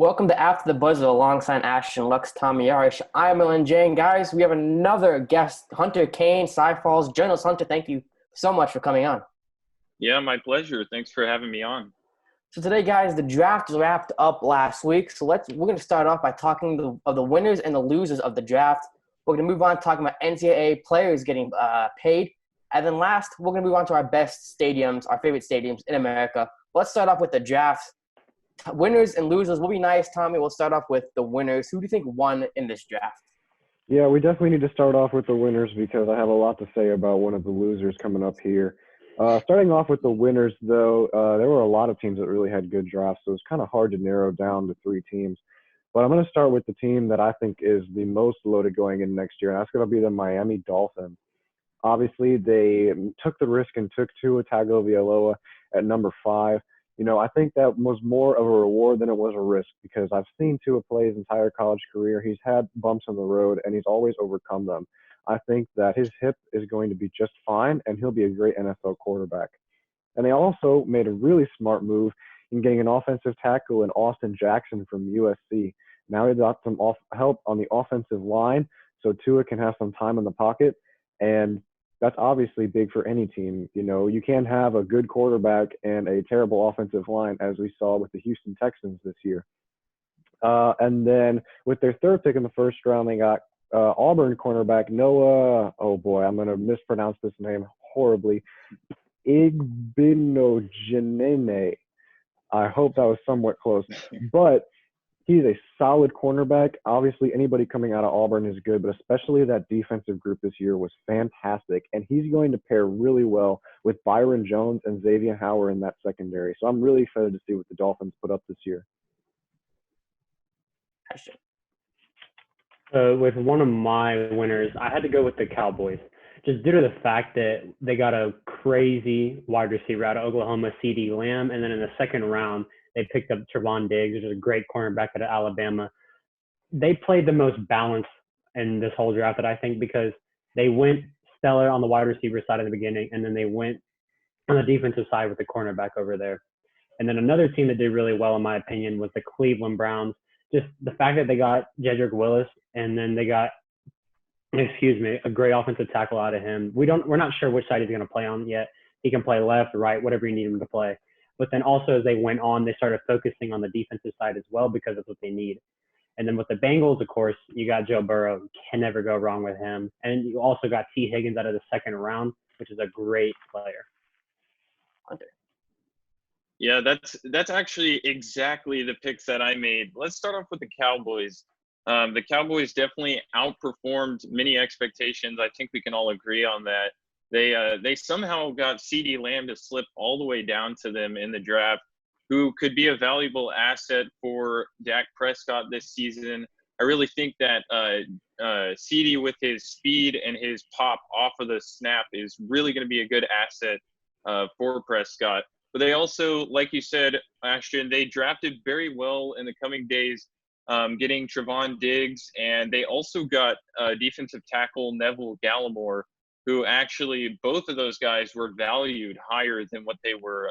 Welcome to After the Buzzer alongside Ashton Lux, Tommy Yarish. I'm Ellen Jane. Guys, we have another guest, Hunter Kane, Cy-Falls journalist. Hunter, thank you so much for coming on. Yeah, my pleasure. Thanks for having me on. So today, guys, the draft wrapped up last week. So we're going to start off by talking of the winners and the losers of the draft. We're going to move on talking about NCAA players getting paid. And then last, we're going to move on to our best stadiums, our favorite stadiums in America. Let's start off with the draft. Winners and losers will be nice, Tommy. We'll start off with the winners. Who do you think won in this draft? Yeah, we definitely need to start off with the winners because I have a lot to say about one of the losers coming up here. Starting off with the winners, though, there were a lot of teams that really had good drafts, so it's kind of hard to narrow down to three teams. But I'm going to start with the team that I think is the most loaded going in next year, and that's going to be the Miami Dolphins. Obviously, they took the risk and took Tua Tagovailoa at number 5. You know, I think that was more of a reward than it was a risk because I've seen Tua play his entire college career. He's had bumps on the road, and he's always overcome them. I think that his hip is going to be just fine, and he'll be a great NFL quarterback. And they also made a really smart move in getting an offensive tackle in Austin Jackson from USC. Now he got some help on the offensive line, so Tua can have some time in the pocket, and that's obviously big for any team. You know, you can't have a good quarterback and a terrible offensive line, as we saw with the Houston Texans this year. And then with their third pick in the first round, they got Auburn cornerback Noah. Oh boy, I'm going to mispronounce this name horribly. Igbinogenene. I hope that was somewhat close, but he's a solid cornerback. Obviously, anybody coming out of Auburn is good, but especially that defensive group this year was fantastic. And he's going to pair really well with Byron Jones and Xavier Howard in that secondary. So I'm really excited to see what the Dolphins put up this year. With one of my winners, I had to go with the Cowboys, just due to the fact that they got a crazy wide receiver out of Oklahoma, CeeDee Lamb, and then in the second round, they picked up Trevon Diggs, which is a great cornerback out of Alabama. They played the most balanced in this whole draft, I think, because they went stellar on the wide receiver side in the beginning, and then they went on the defensive side with the cornerback over there. And then another team that did really well, in my opinion, was the Cleveland Browns. Just the fact that they got Jedrick Willis, and then they got, a great offensive tackle out of him. We're not sure which side he's going to play on yet. He can play left, right, whatever you need him to play. But then also as they went on, they started focusing on the defensive side as well because that's what they need. And then with the Bengals, of course, you got Joe Burrow. Can never go wrong with him. And you also got T. Higgins out of the second round, which is a great player. Hunter. Yeah, that's actually exactly the picks that I made. Let's start off with the Cowboys. The Cowboys definitely outperformed many expectations. I think we can all agree on that. They somehow got CeeDee Lamb to slip all the way down to them in the draft, who could be a valuable asset for Dak Prescott this season. I really think that CeeDee, with his speed and his pop off of the snap, is really going to be a good asset for Prescott. But they also, like you said, Ashton, they drafted very well in the coming days, getting Trevon Diggs, and they also got defensive tackle Neville Gallimore, who actually both of those guys were valued higher than what they were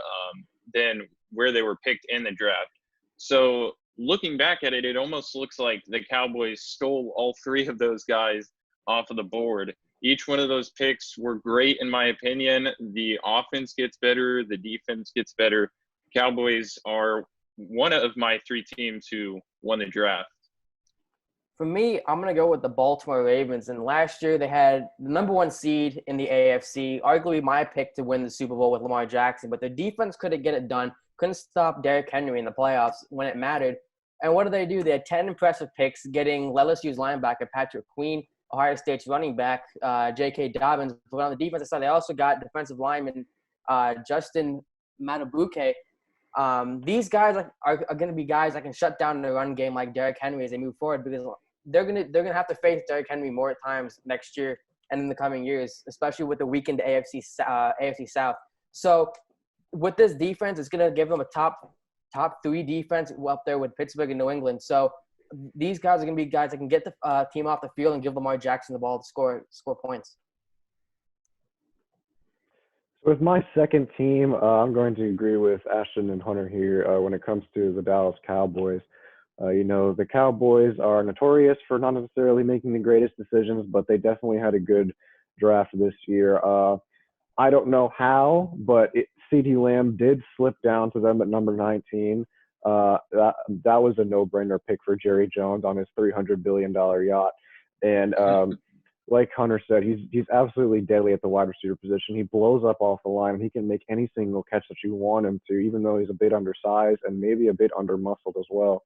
than where they were picked in the draft. So looking back at it, it almost looks like the Cowboys stole all three of those guys off of the board. Each one of those picks were great, in my opinion. The offense gets better. The defense gets better. Cowboys are one of my three teams who won the draft. For me, I'm going to go with the Baltimore Ravens. And last year, they had the number 1 seed in the AFC, arguably my pick to win the Super Bowl with Lamar Jackson. But their defense couldn't get it done, couldn't stop Derrick Henry in the playoffs when it mattered. And what did? They had 10 impressive picks, getting LSU's linebacker Patrick Queen, Ohio State's running back J.K. Dobbins. But on the defensive side, they also got defensive lineman Justin Matabuke. These guys are going to be guys that can shut down the run game like Derrick Henry as they move forward, because they're gonna have to face Derrick Henry more at times next year and in the coming years, especially with the weakened AFC South. So with this defense, it's gonna give them a top 3 defense up there with Pittsburgh and New England. So these guys are gonna be guys that can get the team off the field and give Lamar Jackson the ball to score points. With my second team, I'm going to agree with Ashton and Hunter here when it comes to the Dallas Cowboys. The Cowboys are notorious for not necessarily making the greatest decisions, but they definitely had a good draft this year. I don't know how, but CeeDee Lamb did slip down to them at number 19. That was a no-brainer pick for Jerry Jones on his $300 billion yacht. And like Hunter said, he's absolutely deadly at the wide receiver position. He blows up off the line, and he can make any single catch that you want him to, even though he's a bit undersized and maybe a bit under-muscled as well.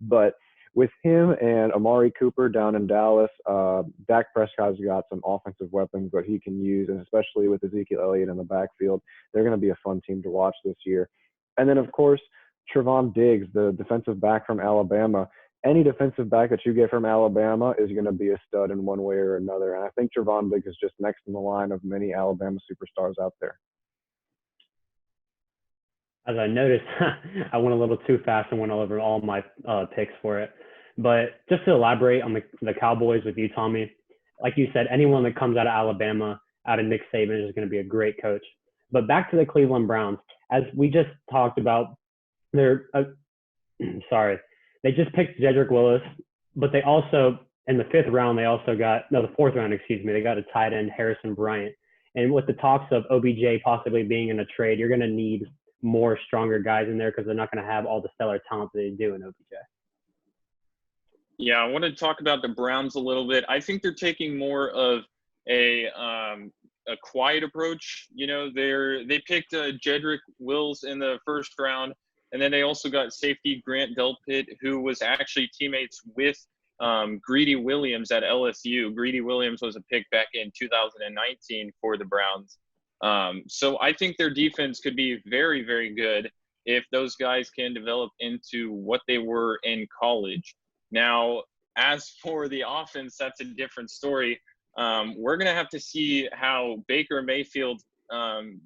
But with him and Amari Cooper down in Dallas, Dak Prescott's got some offensive weapons that he can use, and especially with Ezekiel Elliott in the backfield, they're going to be a fun team to watch this year. And then, of course, Trevon Diggs, the defensive back from Alabama. Any defensive back that you get from Alabama is going to be a stud in one way or another. And I think Trevon Diggs is just next in the line of many Alabama superstars out there. As I noticed, I went a little too fast and went over all my picks for it. But just to elaborate on the Cowboys with you, Tommy, like you said, anyone that comes out of Alabama, out of Nick Saban, is going to be a great coach. But back to the Cleveland Browns, as we just talked about, they just picked Jedrick Willis, but they also, in the fourth round, they got a tight end, Harrison Bryant. And with the talks of OBJ possibly being in a trade, you're going to need more stronger guys in there because they're not going to have all the stellar talent that they do in OBJ. Yeah, I want to talk about the Browns a little bit. I think they're taking more of a quiet approach. They picked Jedrick Wills in the first round, and then they also got safety Grant Delpit, who was actually teammates with Greedy Williams at LSU. Greedy Williams was a pick back in 2019 for the Browns. So I think their defense could be very, very good if those guys can develop into what they were in college. Now, as for the offense, that's a different story. We're going to have to see how Baker Mayfield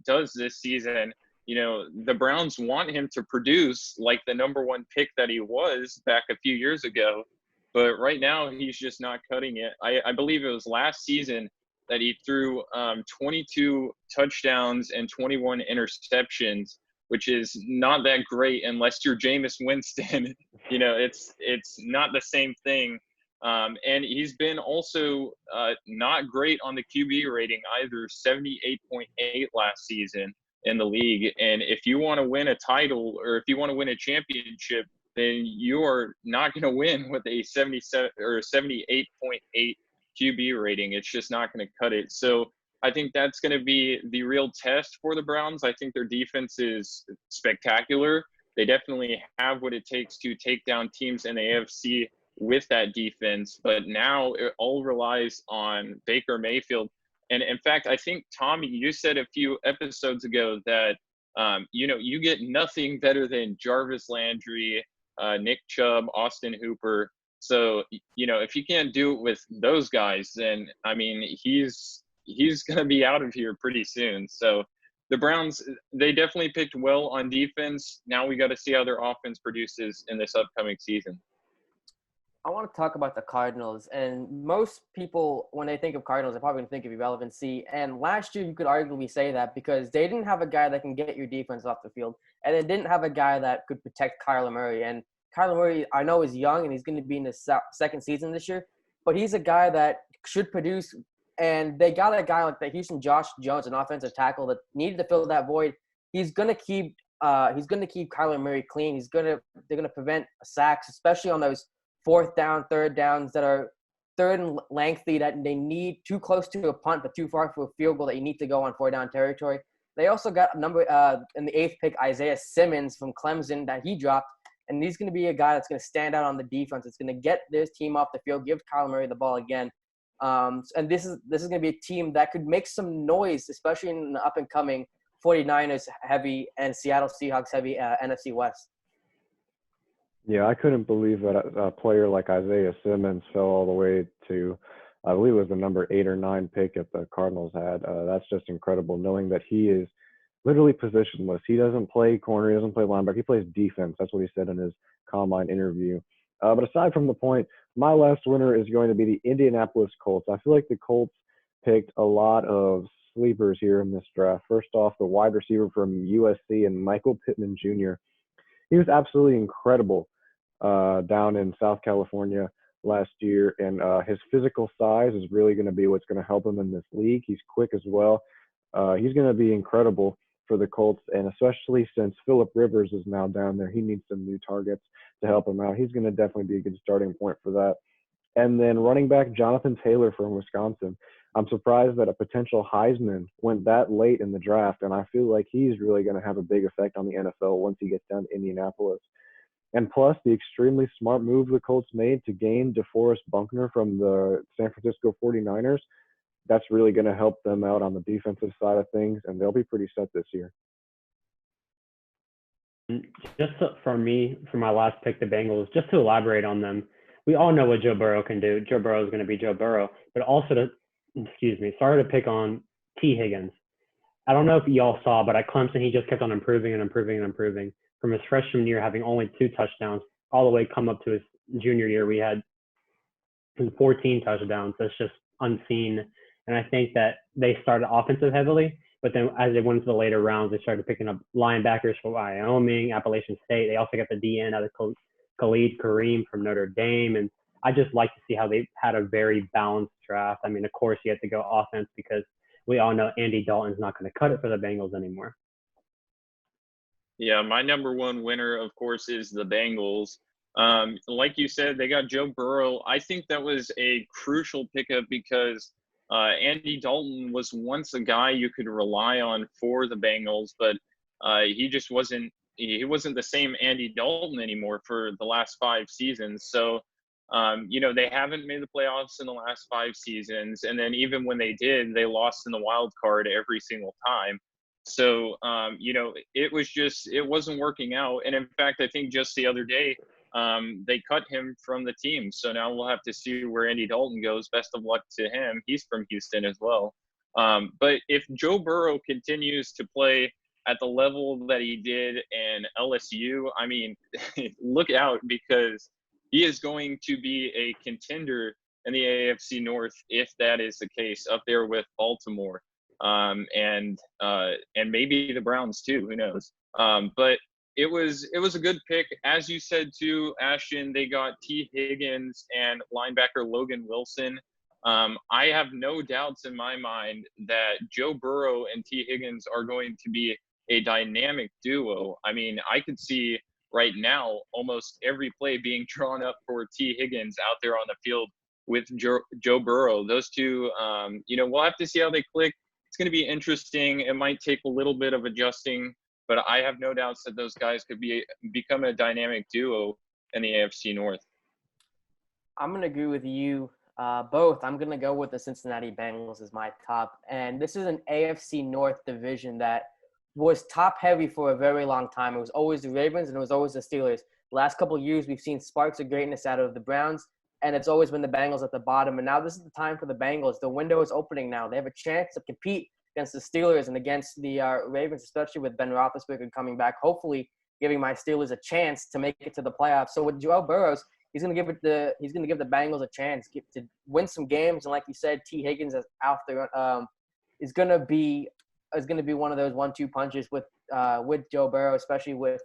does this season. The Browns want him to produce like the number one pick that he was back a few years ago. But right now, he's just not cutting it. I believe it was last season that he threw 22 touchdowns and 21 interceptions, which is not that great unless you're Jameis Winston. It's not the same thing. And he's been also not great on the QB rating either, 78.8 last season in the league. And if you want to win a title or if you want to win a championship, then you are not going to win with a 77 or 78.8 QB rating. It's just not going to cut it. So I think that's going to be the real test for the Browns. I think their defense is spectacular. They definitely have what it takes to take down teams in the AFC with that defense. But now it all relies on Baker Mayfield. And in fact, I think, Tommy, you said a few episodes ago that, you get nothing better than Jarvis Landry, Nick Chubb, Austin Hooper. So, if you can't do it with those guys, then, he's going to be out of here pretty soon. So the Browns, they definitely picked well on defense. Now we got to see how their offense produces in this upcoming season. I want to talk about the Cardinals. And most people, when they think of Cardinals, they're probably going to think of irrelevancy. And last year, you could arguably say that because they didn't have a guy that can get your defense off the field. And they didn't have a guy that could protect Kyler Murray. And Kyler Murray, I know, is young, and he's going to be in his second season this year. But he's a guy that should produce. And they got a guy like the Houston Josh Jones, an offensive tackle that needed to fill that void. He's going to keep Kyler Murray clean. They're going to prevent sacks, especially on those fourth down, third downs that are third and lengthy that they need too close to a punt but too far for a field goal that you need to go on four down territory. They also got in the 8th pick, Isaiah Simmons from Clemson that he dropped, and he's going to be a guy that's going to stand out on the defense. It's going to get this team off the field, give Kyler Murray the ball again. And this is going to be a team that could make some noise, especially in the up-and-coming 49ers heavy and Seattle Seahawks heavy NFC West. Yeah, I couldn't believe that a player like Isaiah Simmons fell all the way to, I believe it was the number 8 or 9 pick that the Cardinals had. That's just incredible, knowing that he is literally positionless. He doesn't play corner, he doesn't play linebacker, he plays defense. That's what he said in his combine interview. But aside from the point, my last winner is going to be the Indianapolis Colts. I feel like the Colts picked a lot of sleepers here in this draft. First off, the wide receiver from USC and Michael Pittman Jr. He was absolutely incredible down in South California last year, and his physical size is really going to be what's going to help him in this league. He's quick as well. He's going to be incredible for the Colts, and especially since Phillip Rivers is now down there, he needs some new targets to help him out. He's going to definitely be a good starting point for that. And then running back Jonathan Taylor from Wisconsin. I'm surprised that a potential Heisman went that late in the draft, and I feel like he's really going to have a big effect on the NFL once he gets down to Indianapolis. And plus, the extremely smart move the Colts made to gain DeForest Buckner from the San Francisco 49ers, that's really going to help them out on the defensive side of things, and they'll be pretty set this year. For me, for my last pick, the Bengals, just to elaborate on them, we all know what Joe Burrow can do. Joe Burrow is going to be Joe Burrow, but also sorry to pick on T. Higgins. I don't know if y'all saw, but at Clemson, he just kept on improving and improving and improving. From his freshman year, having only 2 touchdowns, all the way come up to his junior year, we had 14 touchdowns. That's just unseen. And I think that they started offensive heavily, but then as they went into the later rounds, they started picking up linebackers from Wyoming, Appalachian State. They also got the DN out of Khalid Kareem from Notre Dame. And I just like to see how they had a very balanced draft. I mean, of course, you have to go offense because we all know Andy Dalton's not going to cut it for the Bengals anymore. Yeah, my number one winner, of course, is the Bengals. Like you said, they got Joe Burrow. I think that was a crucial pickup because Andy Dalton was once a guy you could rely on for the Bengals, but he just wasn't the same Andy Dalton anymore for the last 5 seasons. So, they haven't made the playoffs in the last 5 seasons. And then even when they did, they lost in the wild card every single time. So, it wasn't working out. And in fact, I think just the other day, they cut him from the team. So now we'll have to see where Andy Dalton goes. Best of luck to him. He's from Houston as well. But if Joe Burrow continues to play at the level that he did in LSU, I mean, look out, because he is going to be a contender in the AFC North if that is the case, up there with Baltimore. And maybe the Browns too, who knows? But it was a good pick. As you said too, Ashton, they got T. Higgins and linebacker Logan Wilson. I have no doubts in my mind that Joe Burrow and T. Higgins are going to be a dynamic duo. I mean, I could see right now almost every play being drawn up for T. Higgins out there on the field with Joe Burrow. Those two, we'll have to see how they click. It's going to be interesting. It might take a little bit of adjusting, but I have no doubts that those guys could become a dynamic duo in the AFC North. I'm going to agree with you both. I'm going to go with the Cincinnati Bengals as my top. And this is an AFC North division that was top-heavy for a very long time. It was always the Ravens and it was always the Steelers. The last couple of years, we've seen sparks of greatness out of the Browns, and it's always been the Bengals at the bottom. And now this is the time for the Bengals. The window is opening now. They have a chance to compete against the Steelers and against the Ravens, especially with Ben Roethlisberger coming back, hopefully giving my Steelers a chance to make it to the playoffs. So with Joe Burrow, he's going to give the Bengals a chance to win some games. And like you said, T. Higgins is out there is going to be one of those 1-2 punches with Joe Burrow, especially with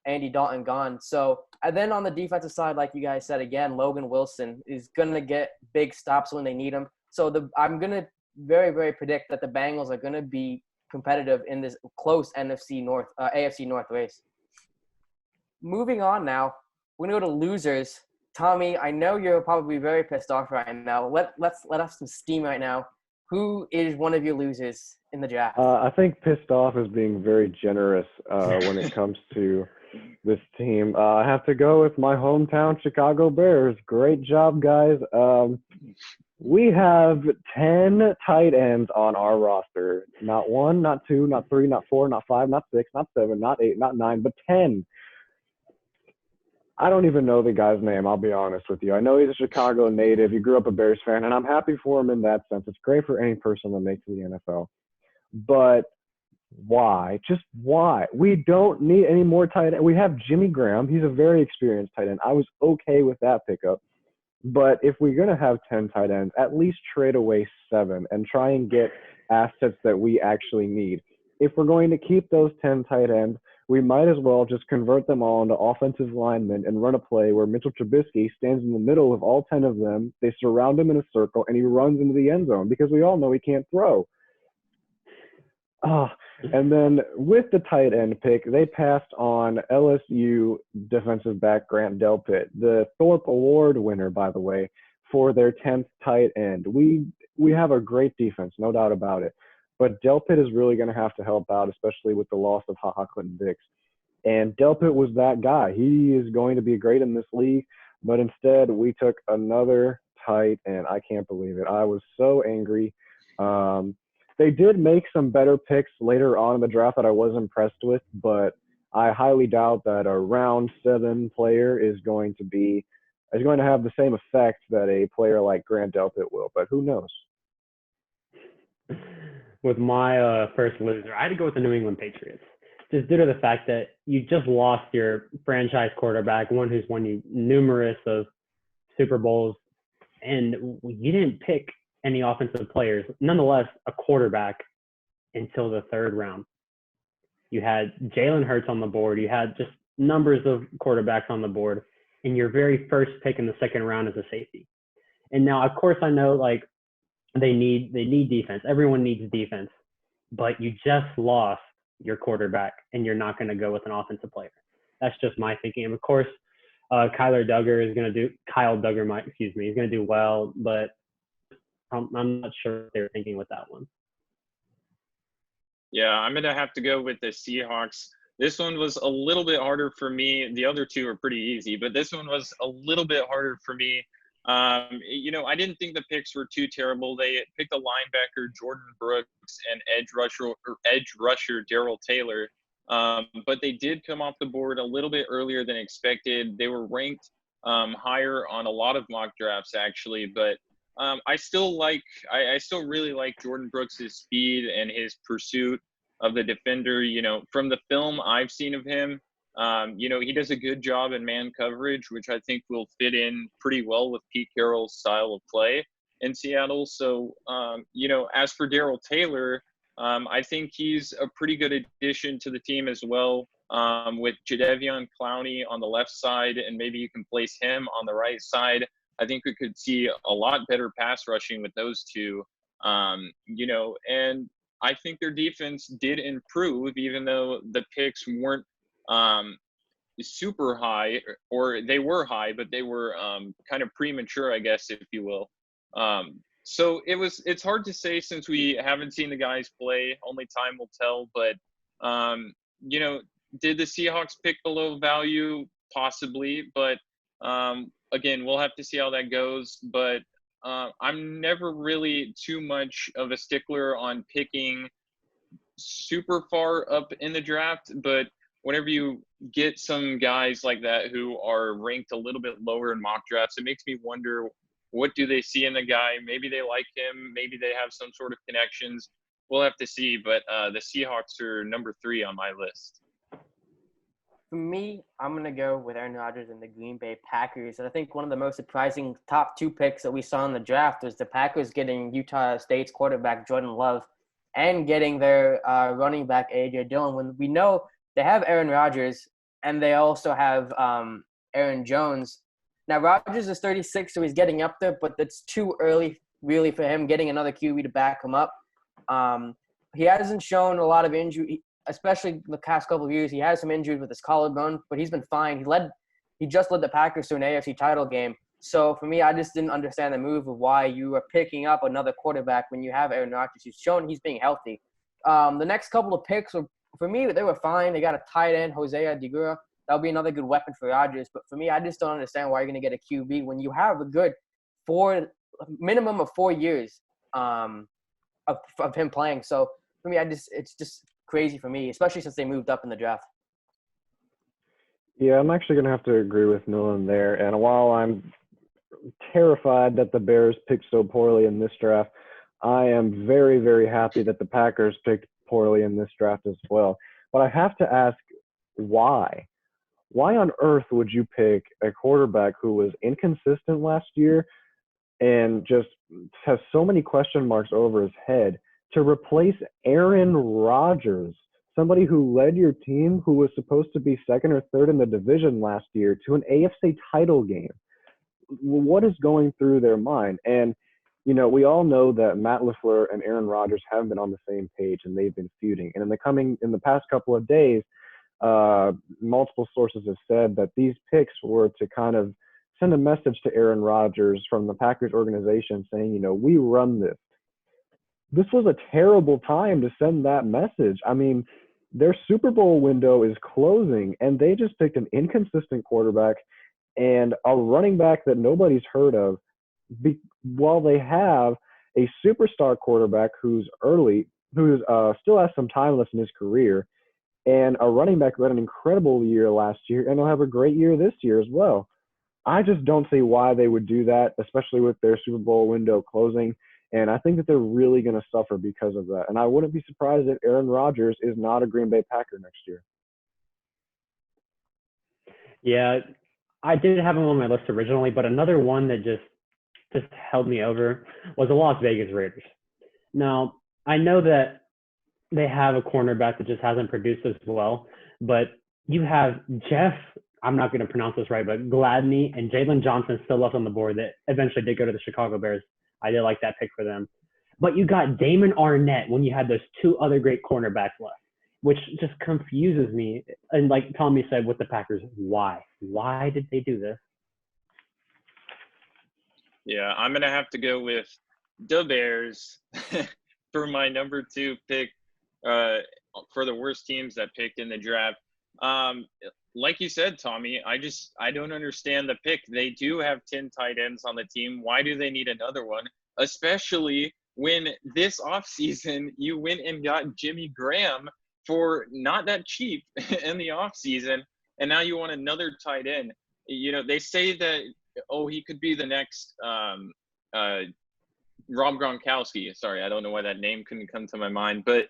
Andy Dalton gone. So, and then on the defensive side, like you guys said, again, Logan Wilson is going to get big stops when they need him. So I'm going to very, very predict that the Bengals are going to be competitive in this close AFC North race. Moving on now, we're going to go to losers. Tommy, I know you're probably very pissed off right now. Let's let off some steam right now. Who is one of your losers in the draft? I think pissed off is being very generous when it comes to this team. I have to go with my hometown Chicago Bears. Great job, guys. We have 10 tight ends on our roster. Not 1, not 2, not 3, not 4, not 5, not 6, not 7, not 8, not 9, but 10. I don't even know the guy's name, I'll be honest with you. I know he's a Chicago native. He grew up a Bears fan, and I'm happy for him in that sense. It's great for any person that makes the NFL. But why? Just why? We don't need any more tight end. We have Jimmy Graham. He's a very experienced tight end. I was okay with that pickup. But if we're going to have 10 tight ends, at least trade away 7 and try and get assets that we actually need. If we're going to keep those 10 tight ends, we might as well just convert them all into offensive linemen and run a play where Mitchell Trubisky stands in the middle of all 10 of them. They surround him in a circle, and he runs into the end zone because we all know he can't throw. And then with the tight end pick, they passed on LSU defensive back Grant Delpit, the Thorpe Award winner, by the way, for their 10th tight end. We have a great defense, no doubt about it. But Delpit is really going to have to help out, especially with the loss of HaHa Clinton-Dix. And Delpit was that guy. He is going to be great in this league, but instead we took another tight end. I can't believe it. I was so angry. They did make some better picks later on in the draft that I was impressed with, but I highly doubt that a round 7 player is going to have the same effect that a player like Grant Delpit will, but who knows? With my first loser, I had to go with the New England Patriots, just due to the fact that you just lost your franchise quarterback, one who's won you numerous of Super Bowls, and you didn't pick any offensive players, nonetheless, a quarterback until the 3rd round. You had Jalen Hurts on the board. You had just numbers of quarterbacks on the board, and your very first pick in the 2nd round is a safety. And now, of course, I know like they need defense. Everyone needs defense, but you just lost your quarterback, and you're not going to go with an offensive player. That's just my thinking. And of course, Kyle Duggar is going to do well, but I'm not sure what they were thinking with that one. Yeah, I'm going to have to go with the Seahawks. This one was a little bit harder for me. The other two are pretty easy, but this one was a little bit harder for me. I didn't think the picks were too terrible. They picked a linebacker, Jordan Brooks, and edge rusher Darrell Taylor. But they did come off the board a little bit earlier than expected. They were ranked higher on a lot of mock drafts, actually. But I still really like Jordan Brooks' speed and his pursuit of the defender. From the film I've seen of him, he does a good job in man coverage, which I think will fit in pretty well with Pete Carroll's style of play in Seattle. So, as for Darrell Taylor, I think he's a pretty good addition to the team as well. With Jadeveon Clowney on the left side, and maybe you can place him on the right side. I think we could see a lot better pass rushing with those two. And I think their defense did improve, even though the picks weren't super high, or they were high, but they were kind of premature, I guess, if you will. So it's hard to say since we haven't seen the guys play. Only time will tell. But did the Seahawks pick below value? Possibly, but again, we'll have to see how that goes. But I'm never really too much of a stickler on picking super far up in the draft, but whenever you get some guys like that who are ranked a little bit lower in mock drafts, it makes me wonder, what do they see in the guy? Maybe they like him. Maybe they have some sort of connections. We'll have to see. But the Seahawks are number 3 on my list. For me, I'm going to go with Aaron Rodgers and the Green Bay Packers. And I think one of the most surprising top 2 picks that we saw in the draft was the Packers getting Utah State's quarterback Jordan Love and getting their running back A.J. Dillon. When we know they have Aaron Rodgers and they also have Aaron Jones. Now, Rodgers is 36, so he's getting up there, but it's too early really for him getting another QB to back him up. He hasn't shown a lot of injury, especially the past couple of years. He has some injuries with his collarbone, but he's been fine. He just led the Packers to an AFC title game. So for me, I just didn't understand the move of why you are picking up another quarterback when you have Aaron Rodgers, who's shown he's being healthy. The next couple of picks were, for me, they were fine. They got a tight end, Hosea Digura. That'll be another good weapon for Rodgers. But for me, I just don't understand why you're going to get a QB when you have a good minimum of 4 years of him playing. So for me, it's just crazy for me, especially since they moved up in the draft. Yeah, I'm actually going to have to agree with Nolan there. And while I'm terrified that the Bears picked so poorly in this draft, I am very, very happy that the Packers picked poorly in this draft as well. But I have to ask, why? Why on earth would you pick a quarterback who was inconsistent last year and just has so many question marks over his head to replace Aaron Rodgers, somebody who led your team, who was supposed to be second or third in the division last year, to an AFC title game. What is going through their mind? And, you know, we all know that Matt LaFleur and Aaron Rodgers haven't been on the same page, and they've been feuding. And in the past couple of days, multiple sources have said that these picks were to kind of send a message to Aaron Rodgers from the Packers organization saying, you know, we run this. This was a terrible time to send that message. I mean, their Super Bowl window is closing, and they just picked an inconsistent quarterback and a running back that nobody's heard of, while they have a superstar quarterback who's still has some time left in his career, and a running back who had an incredible year last year, and he'll have a great year this year as well. I just don't see why they would do that, especially with their Super Bowl window closing. And I think that they're really going to suffer because of that. And I wouldn't be surprised if Aaron Rodgers is not a Green Bay Packer next year. Yeah, I did have him on my list originally, but another one that just held me over was the Las Vegas Raiders. Now, I know that they have a cornerback that just hasn't produced as well, but you have Jeff, I'm not going to pronounce this right, but Gladney and Jalen Johnson still left on the board that eventually did go to the Chicago Bears. I did like that pick for them. But you got Damon Arnett when you had those two other great cornerbacks left, which just confuses me. And like Tommy said with the Packers, why? Why did they do this? Yeah, I'm going to have to go with the Bears for my number 2 pick for the worst teams that picked in the draft. Like you said, Tommy, I don't understand the pick. They do have 10 tight ends on the team. Why do they need another one? Especially when this offseason you went and got Jimmy Graham for not that cheap in the offseason, and now you want another tight end. You know, they say that, he could be the next Rob Gronkowski. Sorry, I don't know why that name couldn't come to my mind. But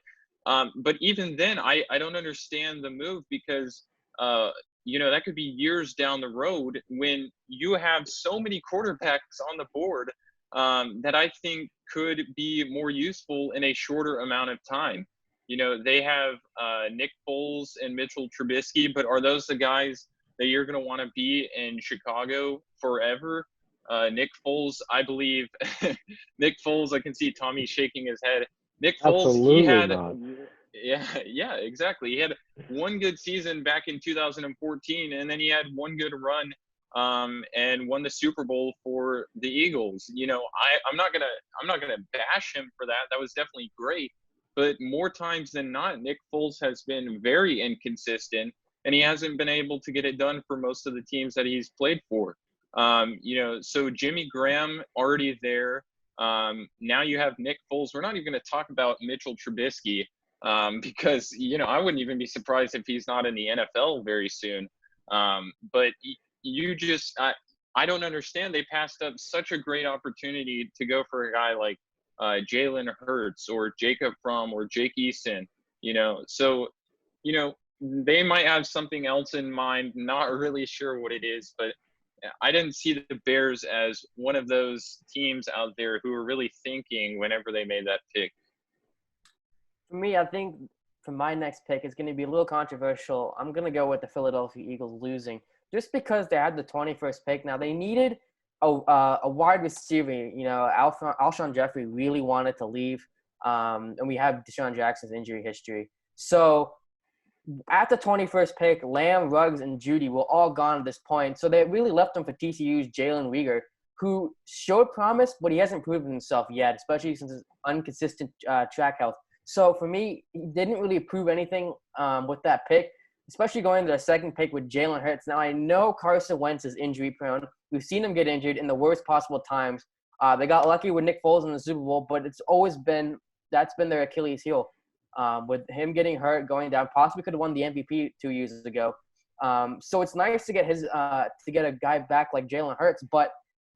even then, I don't understand the move because that could be years down the road when you have so many quarterbacks on the board that I think could be more useful in a shorter amount of time. You know, they have Nick Foles and Mitchell Trubisky, but are those the guys that you're going to want to be in Chicago forever? Nick Foles, I believe. Nick Foles, I can see Tommy shaking his head. Nick Foles, Absolutely he had not. Yeah, exactly. He had one good season back in 2014, and then he had one good run and won the Super Bowl for the Eagles. You know, I'm not gonna bash him for that. That was definitely great. But more times than not, Nick Foles has been very inconsistent, and he hasn't been able to get it done for most of the teams that he's played for. So Jimmy Graham already there. Now you have Nick Foles. We're not even going to talk about Mitchell Trubisky because, I wouldn't even be surprised if he's not in the NFL very soon. But I don't understand. They passed up such a great opportunity to go for a guy like Jalen Hurts or Jacob Fromm or Jake Easton, So, they might have something else in mind. Not really sure what it is, but I didn't see the Bears as one of those teams out there who were really thinking whenever they made that pick. For me, I think for my next pick, it's going to be a little controversial. I'm going to go with the Philadelphia Eagles losing just because they had the 21st pick. Now, they needed a wide receiver. Alshon Jeffrey really wanted to leave, and we have Deshaun Jackson's injury history. So at the 21st pick, Lamb, Ruggs, and Judy were all gone at this point. So they really left him for TCU's Jalen Reagor, who showed promise, but he hasn't proven himself yet, especially since his inconsistent track health. So for me, he didn't really prove anything with that pick, especially going to the second pick with Jalen Hurts. Now, I know Carson Wentz is injury prone. We've seen him get injured in the worst possible times. They got lucky with Nick Foles in the Super Bowl, but that's been their Achilles heel. With him getting hurt, going down, possibly could have won the MVP 2 years ago. So it's nice to get a guy back like Jalen Hurts, but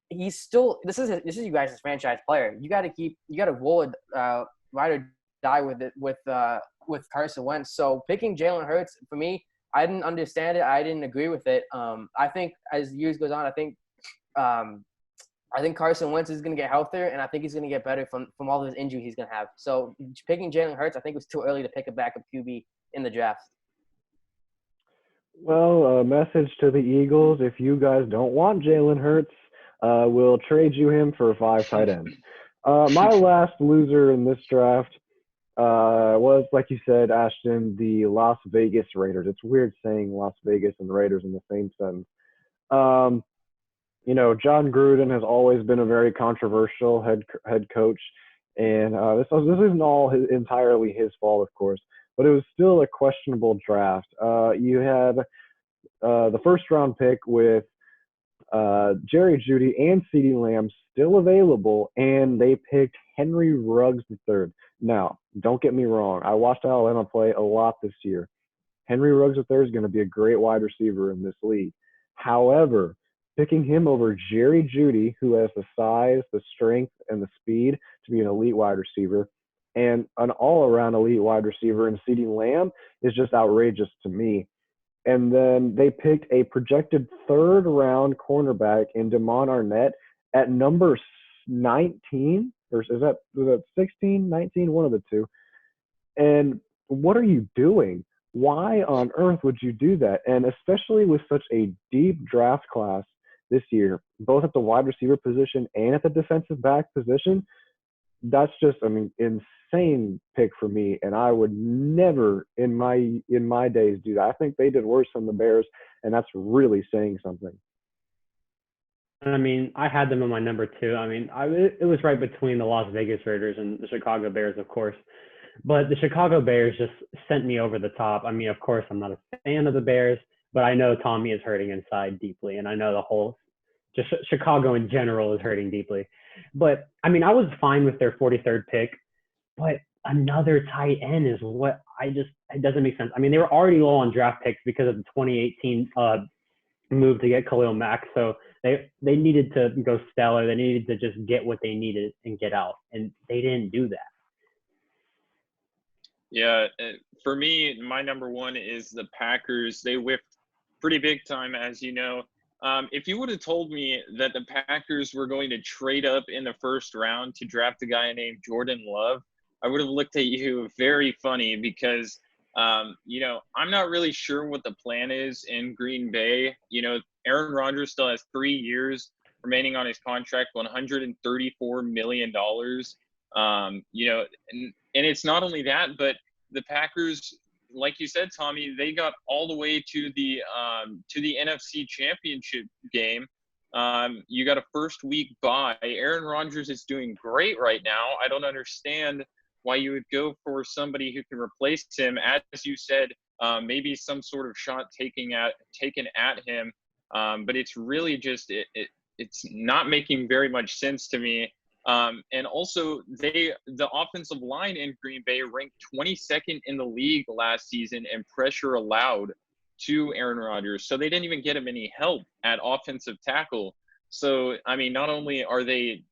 he's still this is you guys' franchise player. You got to roll it, ride or die with it with Carson Wentz. So picking Jalen Hurts for me, I didn't understand it. I didn't agree with it. I think as years goes on, I think Carson Wentz is going to get healthier, and I think he's going to get better from all those injuries he's going to have. So picking Jalen Hurts, I think it was too early to pick a backup QB in the draft? Well, a message to the Eagles: if you guys don't want Jalen Hurts, we'll trade you him for 5 tight ends. My last loser in this draft was, like you said, Ashton, the Las Vegas Raiders. It's weird saying Las Vegas and Raiders in the same sentence. John Gruden has always been a very controversial head coach, and this isn't all entirely his fault, of course, but it was still a questionable draft. You had the first round pick with Jerry Jeudy and CeeDee Lamb still available, and they picked Henry Ruggs III. Now, don't get me wrong. I watched Alabama play a lot this year. Henry Ruggs III is going to be a great wide receiver in this league. However, picking him over Jerry Jeudy, who has the size, the strength, and the speed to be an elite wide receiver, and an all-around elite wide receiver in CeeDee Lamb is just outrageous to me. And then they picked a projected third-round cornerback in Damon Arnett at number 19, or was that 16, 19, one of the two. And what are you doing? Why on earth would you do that? And especially with such a deep draft class this year, both at the wide receiver position and at the defensive back position, that's just, insane pick for me. And I would never in my days do that. I think they did worse than the Bears, and that's really saying something. I had them in my number 2. It was right between the Las Vegas Raiders and the Chicago Bears, of course. But the Chicago Bears just sent me over the top. Of course, I'm not a fan of the Bears, but I know Tommy is hurting inside deeply, and I know the whole just Chicago in general is hurting deeply. But I was fine with their 43rd pick, but another tight end is what it doesn't make sense. They were already low on draft picks because of the 2018 move to get Khalil Mack, so they needed to go stellar. They needed to just get what they needed and get out, and they didn't do that. Yeah, for me, my number 1 is the Packers. They whiffed pretty big time, as you know. If you would have told me that the Packers were going to trade up in the first round to draft a guy named Jordan Love, I would have looked at you very funny because, I'm not really sure what the plan is in Green Bay. Aaron Rodgers still has 3 years remaining on his contract, $134 million. And it's not only that, but the Packers, like you said, Tommy, they got all the way to the NFC Championship game. You got a first week bye. Aaron Rodgers is doing great right now. I don't understand why you would go for somebody who can replace him. As you said, maybe some sort of shot taken at him. But it's really just it's not making very much sense to me. And also, the offensive line in Green Bay ranked 22nd in the league last season in pressure allowed to Aaron Rodgers. So they didn't even get him any help at offensive tackle. So, not only are they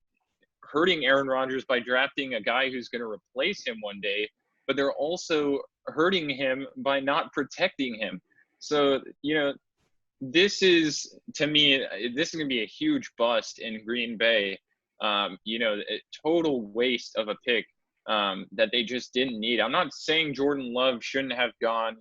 hurting Aaron Rodgers by drafting a guy who's going to replace him one day, but they're also hurting him by not protecting him. So, this is, to me, this is going to be a huge bust in Green Bay. A total waste of a pick that they just didn't need. I'm not saying Jordan Love shouldn't have gone,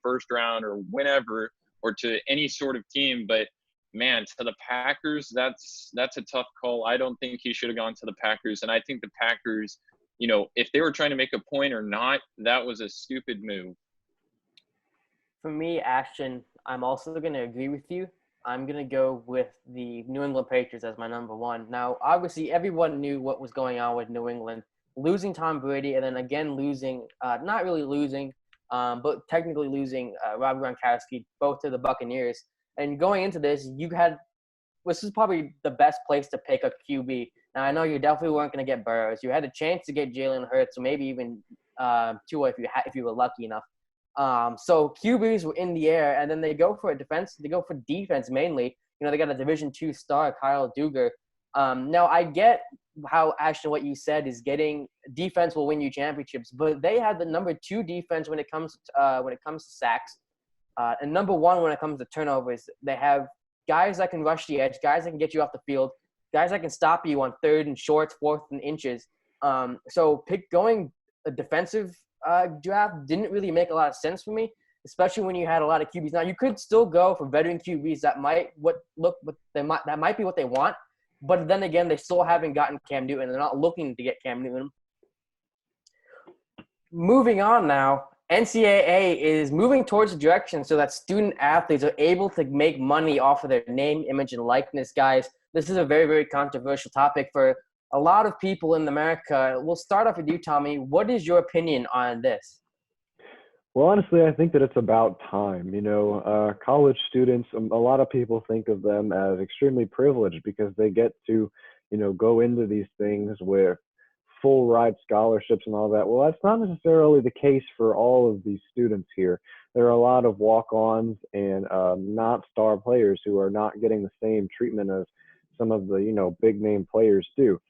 first round or whenever, or to any sort of team, but man, to the Packers, that's a tough call. I don't think he should have gone to the Packers, and I think the Packers, if they were trying to make a point or not, that was a stupid move. For me, Ashton, I'm also going to agree with you. I'm going to go with the New England Patriots as my number 1. Now, obviously, everyone knew what was going on with New England. Losing Tom Brady and then again losing, not really losing, but technically losing Rob Gronkowski, both to the Buccaneers. And going into this, this is probably the best place to pick a QB. Now, I know you definitely weren't going to get Burrows. You had a chance to get Jalen Hurts, or maybe even Tua if you were lucky enough. So QBs were in the air, and then they go for defense. They go for defense mainly. They got a Division II star, Kyle Duggar. Now I get how, Ashton, what you said is getting defense will win you championships, but they had the number 2 defense when it comes to sacks, and number 1 when it comes to turnovers. They have guys that can rush the edge, guys that can get you off the field, guys that can stop you on 3rd and shorts, 4th and inches. So going a defensive draft didn't really make a lot of sense for me, especially when you had a lot of QBs. Now you could still go for veteran QBs that might that might be what they want, but then again, they still haven't gotten Cam Newton. They're not looking to get Cam Newton. Moving on now, NCAA is moving towards a direction so that student athletes are able to make money off of their name, image, and likeness. Guys, this is a very, very controversial topic for a lot of people in America. We'll start off with you, Tommy. What is your opinion on this? Well, honestly, I think that it's about time. College students, a lot of people think of them as extremely privileged because they get to, go into these things with full ride scholarships and all that. Well, that's not necessarily the case for all of these students here. There are a lot of walk-ons and not star players who are not getting the same treatment as some of the, big name players do.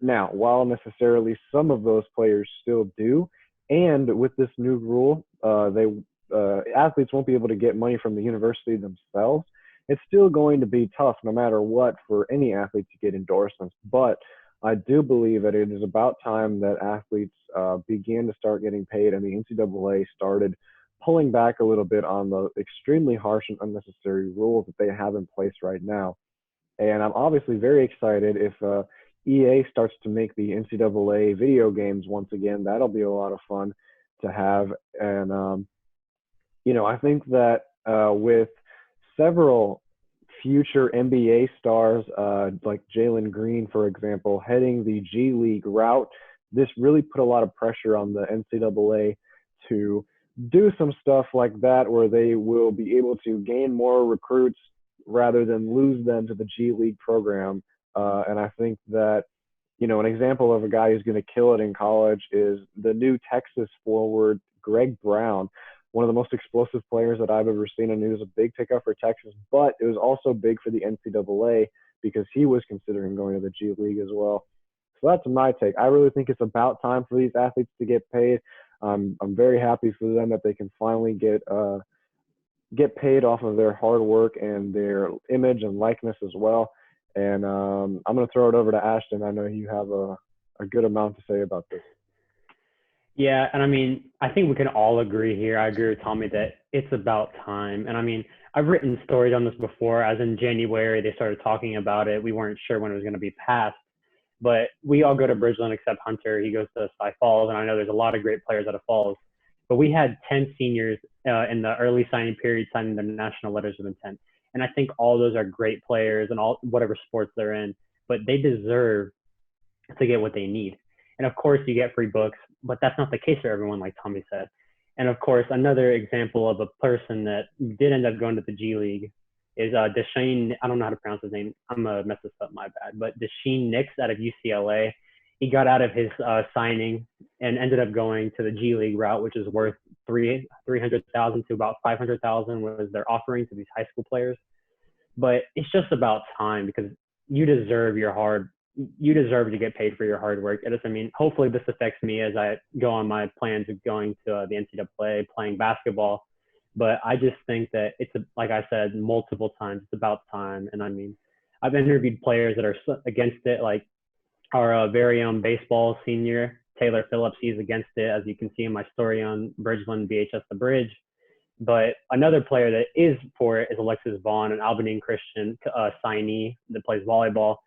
Now, while necessarily some of those players still do, and with this new rule, athletes won't be able to get money from the university themselves. It's still going to be tough no matter what for any athlete to get endorsements. But I do believe that it is about time that athletes began to start getting paid, and the NCAA started pulling back a little bit on the extremely harsh and unnecessary rules that they have in place right now. And I'm obviously very excited if EA starts to make the NCAA video games once again. That'll be a lot of fun to have. And, I think that with several future NBA stars like Jalen Green, for example, heading the G League route, this really put a lot of pressure on the NCAA to do some stuff like that where they will be able to gain more recruits rather than lose them to the G League program. And I think that, an example of a guy who's going to kill it in college is the new Texas forward, Greg Brown, one of the most explosive players that I've ever seen. And it was a big pickup for Texas, but it was also big for the NCAA because he was considering going to the G League as well. So that's my take. I really think it's about time for these athletes to get paid. I'm very happy for them that they can finally get paid off of their hard work and their image and likeness as well. And I'm going to throw it over to Ashton. I know you have a good amount to say about this. Yeah, and I think we can all agree here. I agree with Tommy that it's about time. And I've written stories on this before, as in January, they started talking about it. We weren't sure when it was going to be passed, but we all go to Bridgeland except Hunter. He goes to Cy Falls, and I know there's a lot of great players out of Falls. But we had 10 seniors in the early signing period signing their national letters of intent. And I think all those are great players and all whatever sports they're in, but they deserve to get what they need. And of course, you get free books, but that's not the case for everyone, like Tommy said. And of course, another example of a person that did end up going to the G League is Deshane. I don't know how to pronounce his name. I'm going to mess this up, my bad. But Deshane Nix out of UCLA, he got out of his signing and ended up going to the G League route, which is worth $300,000 to about $500,000 was their offering to these high school players. But it's just about time because you deserve to get paid for your hard work. Hopefully this affects me as I go on my plans of going to the NCAA, playing basketball. But I just think that like I said multiple times, it's about time. And I've interviewed players that are against it, like our very own baseball senior, Taylor Phillips. He's against it, as you can see in my story on Bridgeland VHS The Bridge. But another player that is for it is Alexis Vaughn, an Albanine Christian signee that plays volleyball.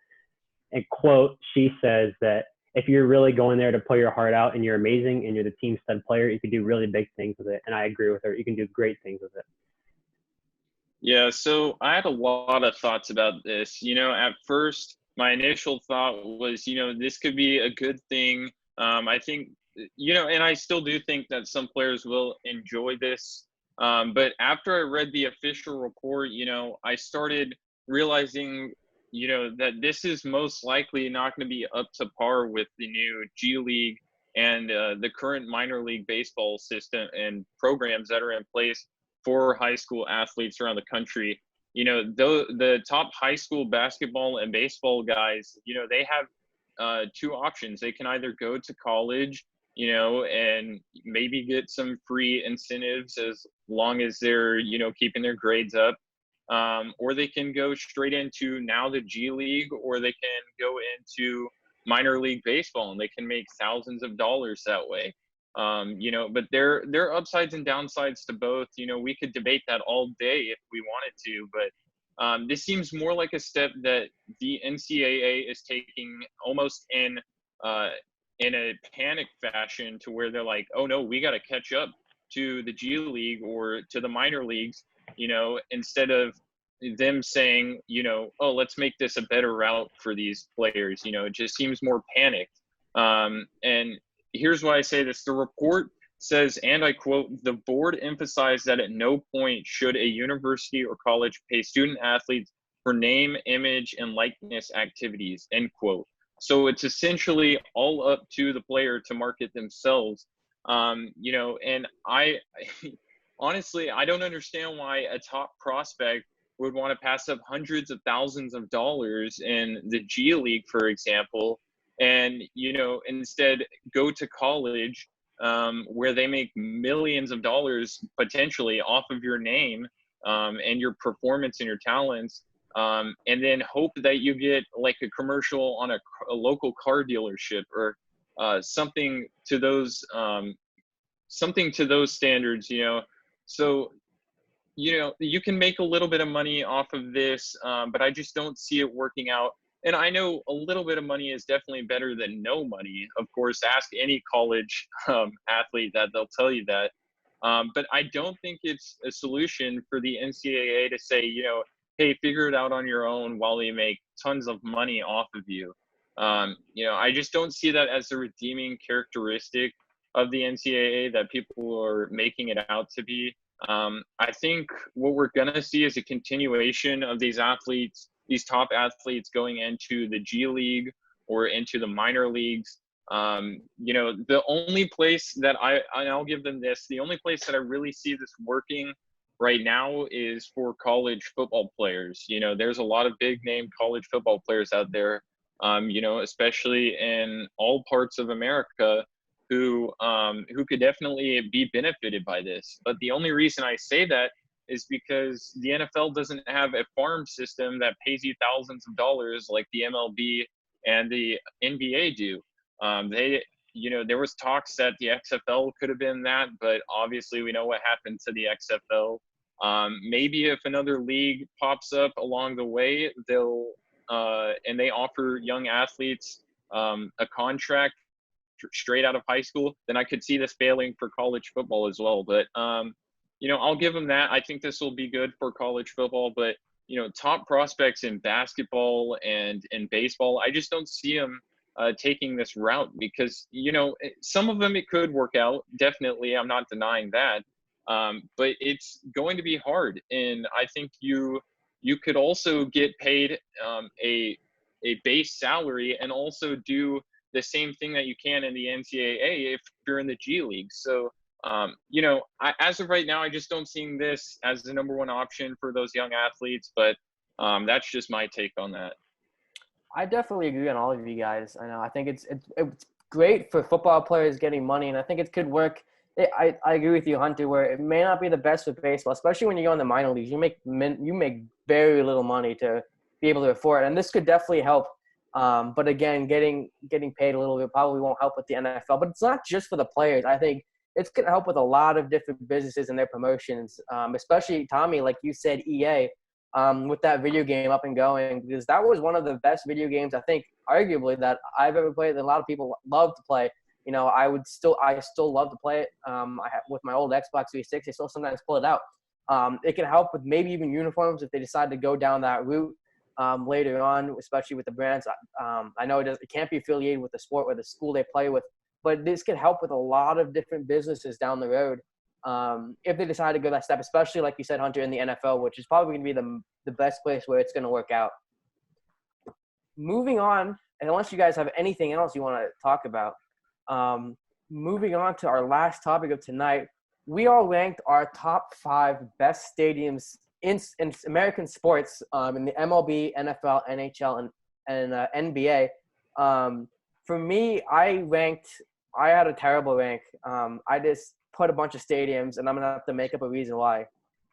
And quote, she says that if you're really going there to play your heart out and you're amazing and you're the team stud player, you can do really big things with it. And I agree with her. You can do great things with it. Yeah, so I had a lot of thoughts about this. At first, my initial thought was, this could be a good thing. I think, and I still do think that some players will enjoy this. But after I read the official report, I started realizing, that this is most likely not going to be up to par with the new G League and the current minor league baseball system and programs that are in place for high school athletes around the country. The top high school basketball and baseball guys, they have two options. They can either go to college, and maybe get some free incentives as long as they're, keeping their grades up. Or they can go straight into now the G League, or they can go into minor league baseball and they can make thousands of dollars that way. But there are upsides and downsides to both. We could debate that all day if we wanted to, but this seems more like a step that the NCAA is taking almost in a panic fashion, to where they're like, oh no, we got to catch up to the G League or to the minor leagues, instead of them saying, oh, let's make this a better route for these players. It just seems more panicked. And here's why I say this. The report says, and I quote, "The board emphasized that at no point should a university or college pay student athletes for name, image, and likeness activities," end quote. So it's essentially all up to the player to market themselves. And I honestly, I don't understand why a top prospect would want to pass up hundreds of thousands of dollars in the G League, for example, and instead go to college, where they make millions of dollars potentially off of your name, and your performance and your talents, and then hope that you get like a commercial on a local car dealership, or something to those standards. So you can make a little bit of money off of this, but I just don't see it working out. And I know a little bit of money is definitely better than no money. Of course, ask any college athlete that, they'll tell you that. But I don't think it's a solution for the NCAA to say, hey, figure it out on your own while they make tons of money off of you. I just don't see that as a redeeming characteristic of the NCAA that people are making it out to be. I think what we're going to see is a continuation of these top athletes going into the G League or into the minor leagues. The only place that I'll give them this, the only place that I really see this working right now is for college football players. There's a lot of big name college football players out there, especially in all parts of America, who could definitely be benefited by this. But the only reason I say that is because the NFL doesn't have a farm system that pays you thousands of dollars like the MLB and the NBA do. There was talks that the XFL could have been that, but obviously we know what happened to the XFL. Maybe if another league pops up along the way, and they offer young athletes a contract straight out of high school, then I could see this failing for college football as well. But I'll give them that. I think this will be good for college football, but top prospects in basketball and in baseball, I just don't see them taking this route, because some of them it could work out, definitely, I'm not denying that, but it's going to be hard. And I think you could also get paid a base salary and also do the same thing that you can in the NCAA if you're in the G League. So as of right now, I just don't see this as the number one option for those young athletes, but that's just my take on that. I definitely agree on all of you guys. I think it's great for football players getting money, and I think it could work. I agree with you, Hunter, where it may not be the best for baseball, especially when you go in the minor leagues. You make very little money to be able to afford it, and this could definitely help. But again, getting paid a little bit probably won't help with the NFL. But it's not just for the players. I think it's going to help with a lot of different businesses and their promotions, especially, Tommy, like you said, EA. With that video game up and going, because that was one of the best video games, I think, arguably, that I've ever played, that a lot of people love to play. I still love to play it. With my old Xbox 360, I still sometimes pull it out. It can help with maybe even uniforms if they decide to go down that route later on, especially with the brands. I know it can't be affiliated with the sport or the school they play with, but this can help with a lot of different businesses down the road. If they decide to go that step, especially like you said, Hunter, in the NFL, which is probably going to be the best place where it's going to work out. Moving on, and unless you guys have anything else you want to talk about, moving on to our last topic of tonight, we all ranked our top 5 best stadiums in American sports in the MLB, NFL, NHL, and NBA. For me, I had a terrible rank. I just put a bunch of stadiums, and I'm going to have to make up a reason why.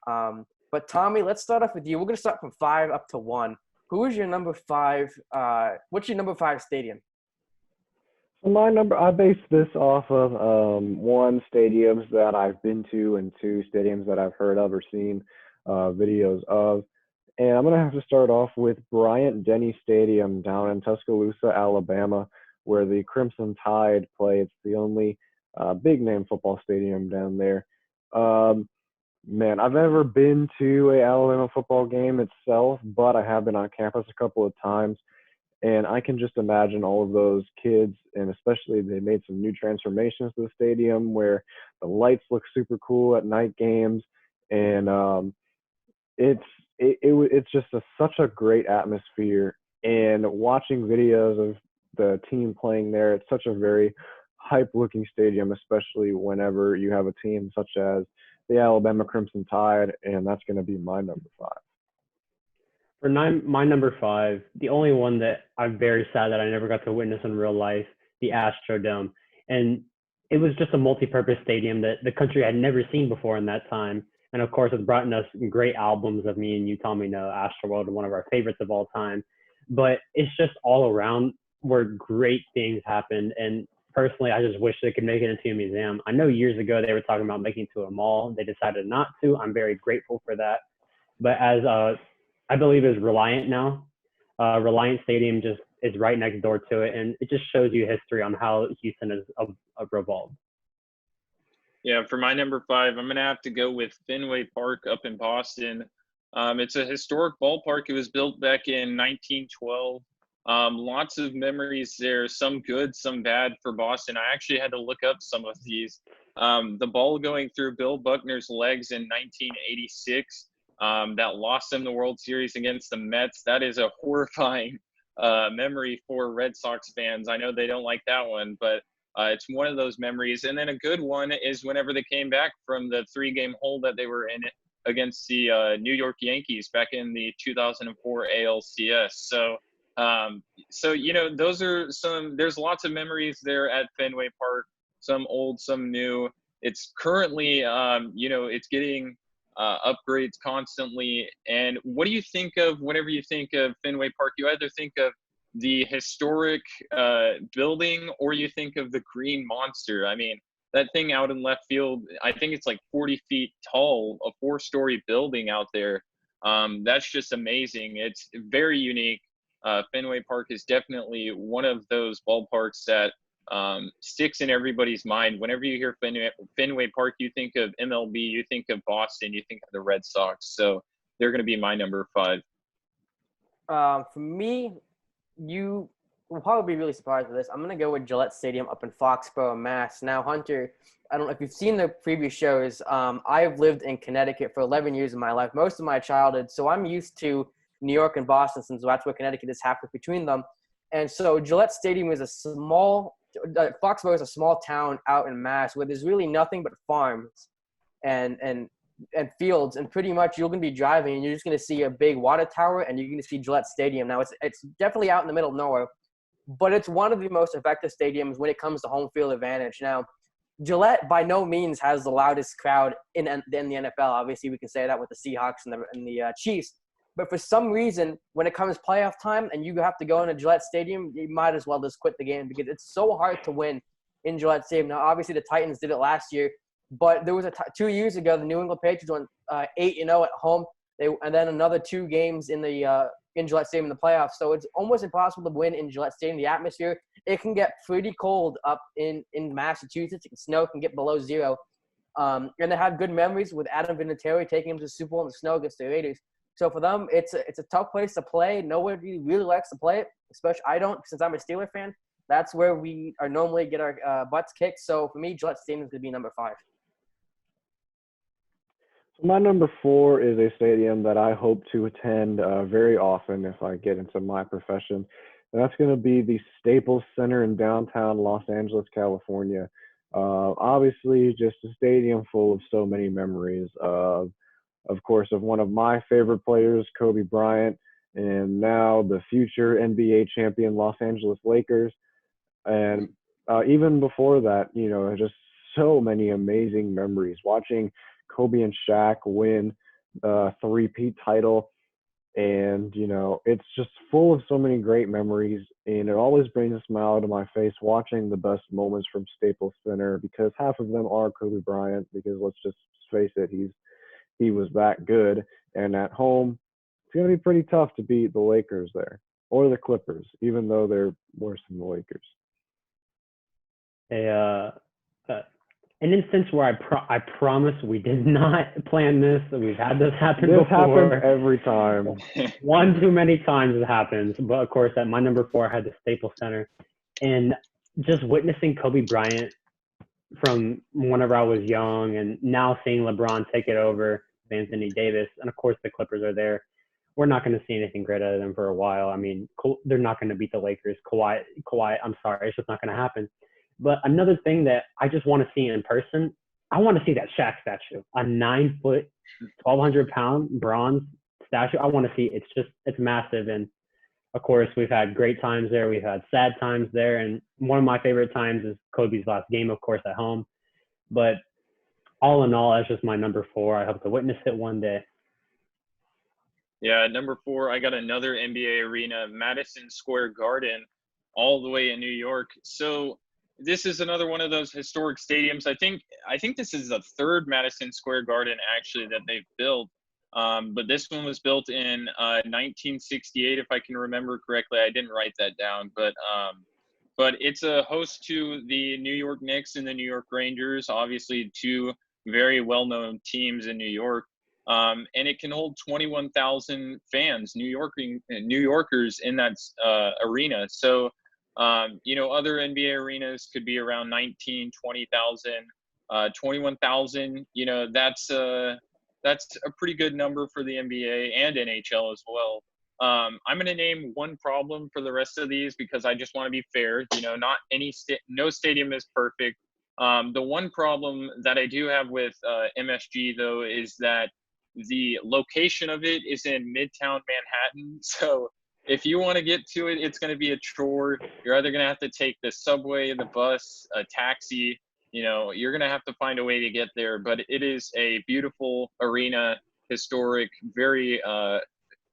But Tommy, let's start off with you. We're going to start from 5 up to 1. Who is your number 5? What's your number 5 stadium? So I base this off of one, stadiums that I've been to, and two, stadiums that I've heard of or seen videos of. And I'm gonna have to start off with Bryant Denny Stadium down in Tuscaloosa, Alabama, where the Crimson Tide play. It's the only big name football stadium down there. Um, Man, I've never been to a Alabama football game itself, but I have been on campus a couple of times, and I can just imagine all of those kids, and especially they made some new transformations to the stadium where the lights look super cool at night games, and it's it's just such a great atmosphere. And watching videos of the team playing there, it's such a very hype looking stadium, especially whenever you have a team such as the Alabama Crimson Tide, and that's going to be my number five. My number five, the only one that I'm very sad that I never got to witness in real life, the Astrodome. And it was just a multi-purpose stadium that the country had never seen before in that time. And of course, it's brought us great albums of Me and You, Tell Me No, Astroworld, one of our favorites of all time. But it's just all around where great things happened. And personally, I just wish they could make it into a museum. I know years ago they were talking about making it to a mall. They decided not to. I'm very grateful for that. But as I believe is Reliant now. Reliant Stadium just is right next door to it, and it just shows you history on how Houston has revolved. Yeah, for my number five, I'm gonna have to go with Fenway Park up in Boston. It's a historic ballpark. It was built back in 1912. Lots of memories there, some good, some bad for Boston. I actually had to look up some of these. The ball going through Bill Buckner's legs in 1986 that lost them the World Series against the Mets. That is a horrifying memory for Red Sox fans. I know they don't like that one, but it's one of those memories. And then a good one is whenever they came back from the 3-game hole that they were in against the New York Yankees back in the 2004 ALCS. So you know, those are some. There's lots of memories there at Fenway Park. Some old, some new. It's currently, you know, it's getting upgrades constantly. And what do you think of whenever you think of Fenway Park? You either think of the historic building or you think of the Green Monster. I mean, that thing out in left field, I think it's like 40 feet tall, a 4-story building out there. That's just amazing. It's very unique. Fenway Park is definitely one of those ballparks that sticks in everybody's mind. Whenever you hear Fenway Park, you think of MLB, you think of Boston, you think of the Red Sox. So they're going to be my number five. For me, you will probably be really surprised with this. I'm going to go with Gillette Stadium up in Foxborough, Mass. Now, Hunter, I don't know if you've seen the previous shows. I've lived in Connecticut for 11 years of my life, most of my childhood. So I'm used to New York and Boston, since that's where Connecticut is halfway between them. And so Gillette Stadium is Foxborough is a small town out in Mass where there's really nothing but farms and fields, and pretty much you're going to be driving and you're just going to see a big water tower and you're going to see Gillette Stadium. Now, it's definitely out in the middle of nowhere, but it's one of the most effective stadiums when it comes to home field advantage. Now, Gillette by no means has the loudest crowd in the NFL. Obviously, we can say that with the Seahawks and the Chiefs. But for some reason, when it comes playoff time and you have to go into Gillette Stadium, you might as well just quit the game because it's so hard to win in Gillette Stadium. Now, obviously, the Titans did it last year, but there was 2 years ago, the New England Patriots went 8-0 at home. And then another 2 games in Gillette Stadium in the playoffs. So it's almost impossible to win in Gillette Stadium. The atmosphere, it can get pretty cold up in Massachusetts. It can snow, it can get below zero. And they have good memories with Adam Vinatieri taking them to the Super Bowl in the snow against the Raiders. So for them, it's a tough place to play. Nobody really likes to play it, especially I don't, since I'm a Steeler fan. That's where we are normally get our butts kicked. So for me, Gillette Stadium is going to be number 5. So my number 4 is a stadium that I hope to attend very often if I get into my profession. And that's going to be the Staples Center in downtown Los Angeles, California. Obviously, just a stadium full of so many memories of course, of one of my favorite players, Kobe Bryant, and now the future NBA champion Los Angeles Lakers. And even before that, you know, just so many amazing memories. Watching Kobe and Shaq win the three-peat title And, it's just full of so many great memories. And it always brings a smile to my face watching the best moments from Staples Center, because half of them are Kobe Bryant, because let's just face it, he was that good. And at home, it's going to be pretty tough to beat the Lakers there or the Clippers, even though they're worse than the Lakers. An instance where I promise we did not plan this. We've had this happen This before. happens every time. One too many times it happens. But of course, at my number 4, I had the Staples Center, and just witnessing Kobe Bryant from whenever I was young, and now seeing LeBron take it over with Anthony Davis, and of course the Clippers are there. We're not going to see anything great out of them for a while. I mean, they're not going to beat the Lakers. Kawhi, I'm sorry, it's just not going to happen. But another thing that I just want to see in person, I want to see that Shaq statue, a 9-foot, 1,200-pound bronze statue. I want to see. It's massive. And of course, we've had great times there. We've had sad times there. And one of my favorite times is Kobe's last game, of course, at home. But all in all, that's just my number 4. I hope to witness it one day. Yeah, number 4, I got another NBA arena, Madison Square Garden, all the way in New York. So this is another one of those historic stadiums. I think this is the 3rd Madison Square Garden actually that they've built. But this one was built in 1968, if I can remember correctly. I didn't write that down, but it's a host to the New York Knicks and the New York Rangers, obviously 2 very well-known teams in New York. And it can hold 21,000 fans, New Yorkers in that arena. So other NBA arenas could be around 19, 20,000, 21,000. That's a pretty good number for the NBA and NHL as well. I'm going to name one problem for the rest of these because I just want to be fair. Not no stadium is perfect. The one problem that I do have with MSG though is that the location of it is in Midtown Manhattan. So if you want to get to it, it's going to be a chore. You're either going to have to take the subway, the bus, a taxi. You're going to have to find a way to get there. But it is a beautiful arena, historic, very,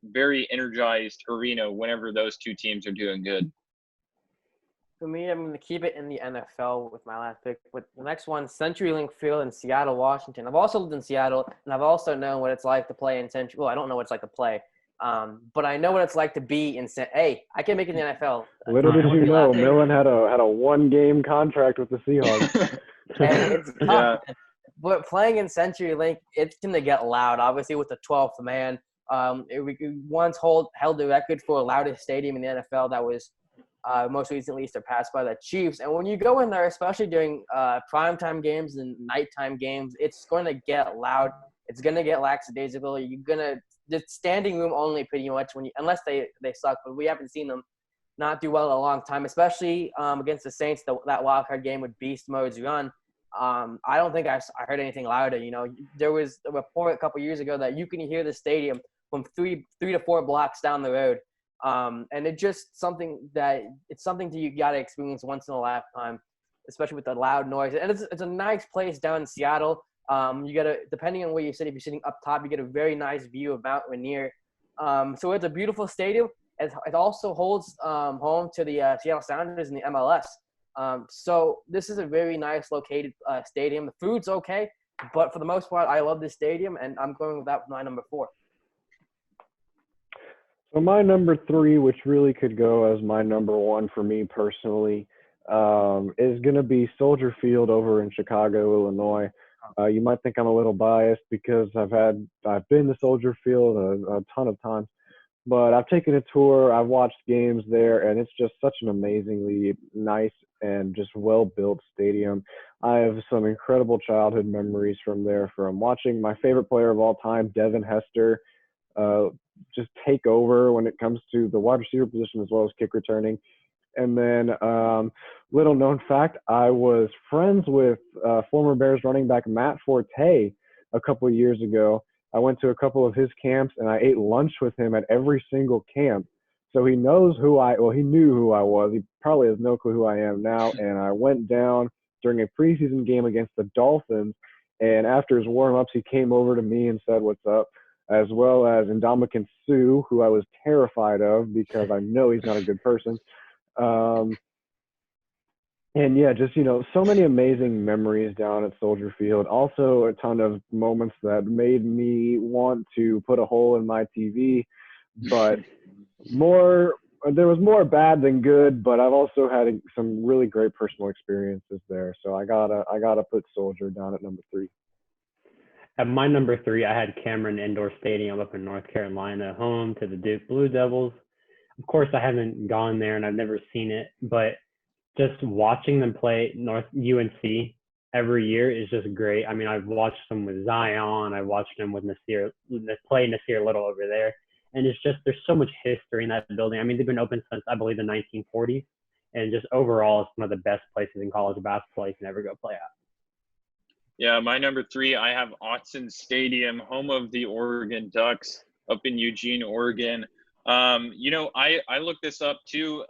very energized arena whenever those 2 teams are doing good. For me, I'm going to keep it in the NFL with my last pick. With the next one, CenturyLink Field in Seattle, Washington. I've also lived in Seattle, and I've also known what it's like to play in Century. Well, I don't know what it's like to play, but I know what it's like to be in. Hey, I can make it in the NFL. Little did you know, Millen had a 1-game contract with the Seahawks. Hey, it's tough. Yeah. But playing in CenturyLink, it's going to get loud. Obviously, with the 12th man, we once held the record for loudest stadium in the NFL. That was most recently surpassed by the Chiefs. And when you go in there, especially during primetime games and nighttime games, it's going to get loud. It's going to get lackadaisical. It's standing room only pretty much unless they suck. But we haven't seen them not do well in a long time, especially against the Saints. That wildcard game with beast modes run. I don't think I heard anything louder. There was a report a couple years ago that you can hear the stadium from three to 4 blocks down the road. And it's just something that you got to experience once in a lifetime, especially with the loud noise. And it's a nice place down in Seattle. You got to, depending on where you sit, if you're sitting up top, you get a very nice view of Mount Rainier. So it's a beautiful stadium. It also holds home to the Seattle Sounders in the MLS. So this is a very nice located stadium. The food's okay, but for the most part, I love this stadium, and I'm going with that with my number 4. So my number 3, which really could go as my number 1 for me personally, is going to be Soldier Field over in Chicago, Illinois. You might think I'm a little biased because I've been to Soldier Field a ton of times, but I've taken a tour. I've watched games there, and it's just such an amazingly nice and just well-built stadium. I have some incredible childhood memories from there, from watching my favorite player of all time, Devin Hester, just take over when it comes to the wide receiver position as well as kick returning. And then little known fact, I was friends with former Bears running back Matt Forte a couple of years ago. I went to a couple of his camps and I ate lunch with him at every single camp. So he knew who I was. He probably has no clue who I am now. And I went down during a preseason game against the Dolphins. And after his warm-ups, he came over to me and said, "What's up?" as well as Ndamukong Suh, who I was terrified of because I know he's not a good person. And yeah, just, so many amazing memories down at Soldier Field. Also a ton of moments that made me want to put a hole in my TV, but there was more bad than good, but I've also had some really great personal experiences there. So I gotta put Soldier down at number 3. At my number 3, I had Cameron Indoor Stadium up in North Carolina, home to the Duke Blue Devils. Of course, I haven't gone there and I've never seen it, but just watching them play North UNC every year is just great. I mean, I've watched them with Zion. I watched them with Nasir Little over there. And it's just, there's so much history in that building. I mean, they've been open since, I believe, the 1940s. And just overall, it's one of the best places in college basketball you can ever go play at. Yeah, my number 3, I have Autzen Stadium, home of the Oregon Ducks, up in Eugene, Oregon. I looked this up too.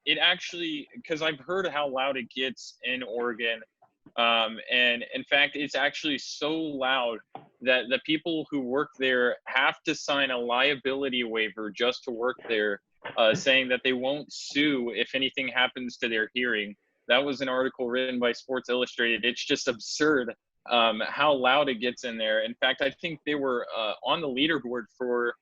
It actually, because I've heard how loud it gets in Oregon. And in fact, it's actually so loud that the people who work there have to sign a liability waiver just to work there, saying that they won't sue if anything happens to their hearing. That was an article written by Sports Illustrated. It's just absurd how loud it gets in there. In fact, I think they were on the leaderboard for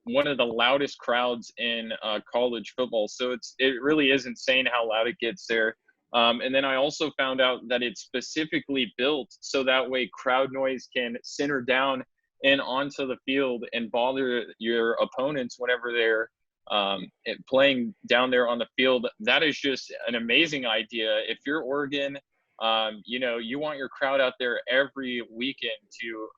one of the loudest crowds in college football. So it really is insane how loud it gets there. And then I also found out that it's specifically built so that way crowd noise can center down and onto the field and bother your opponents whenever they're playing down there on the field. That is just an amazing idea. If you're Oregon, you want your crowd out there every weekend to,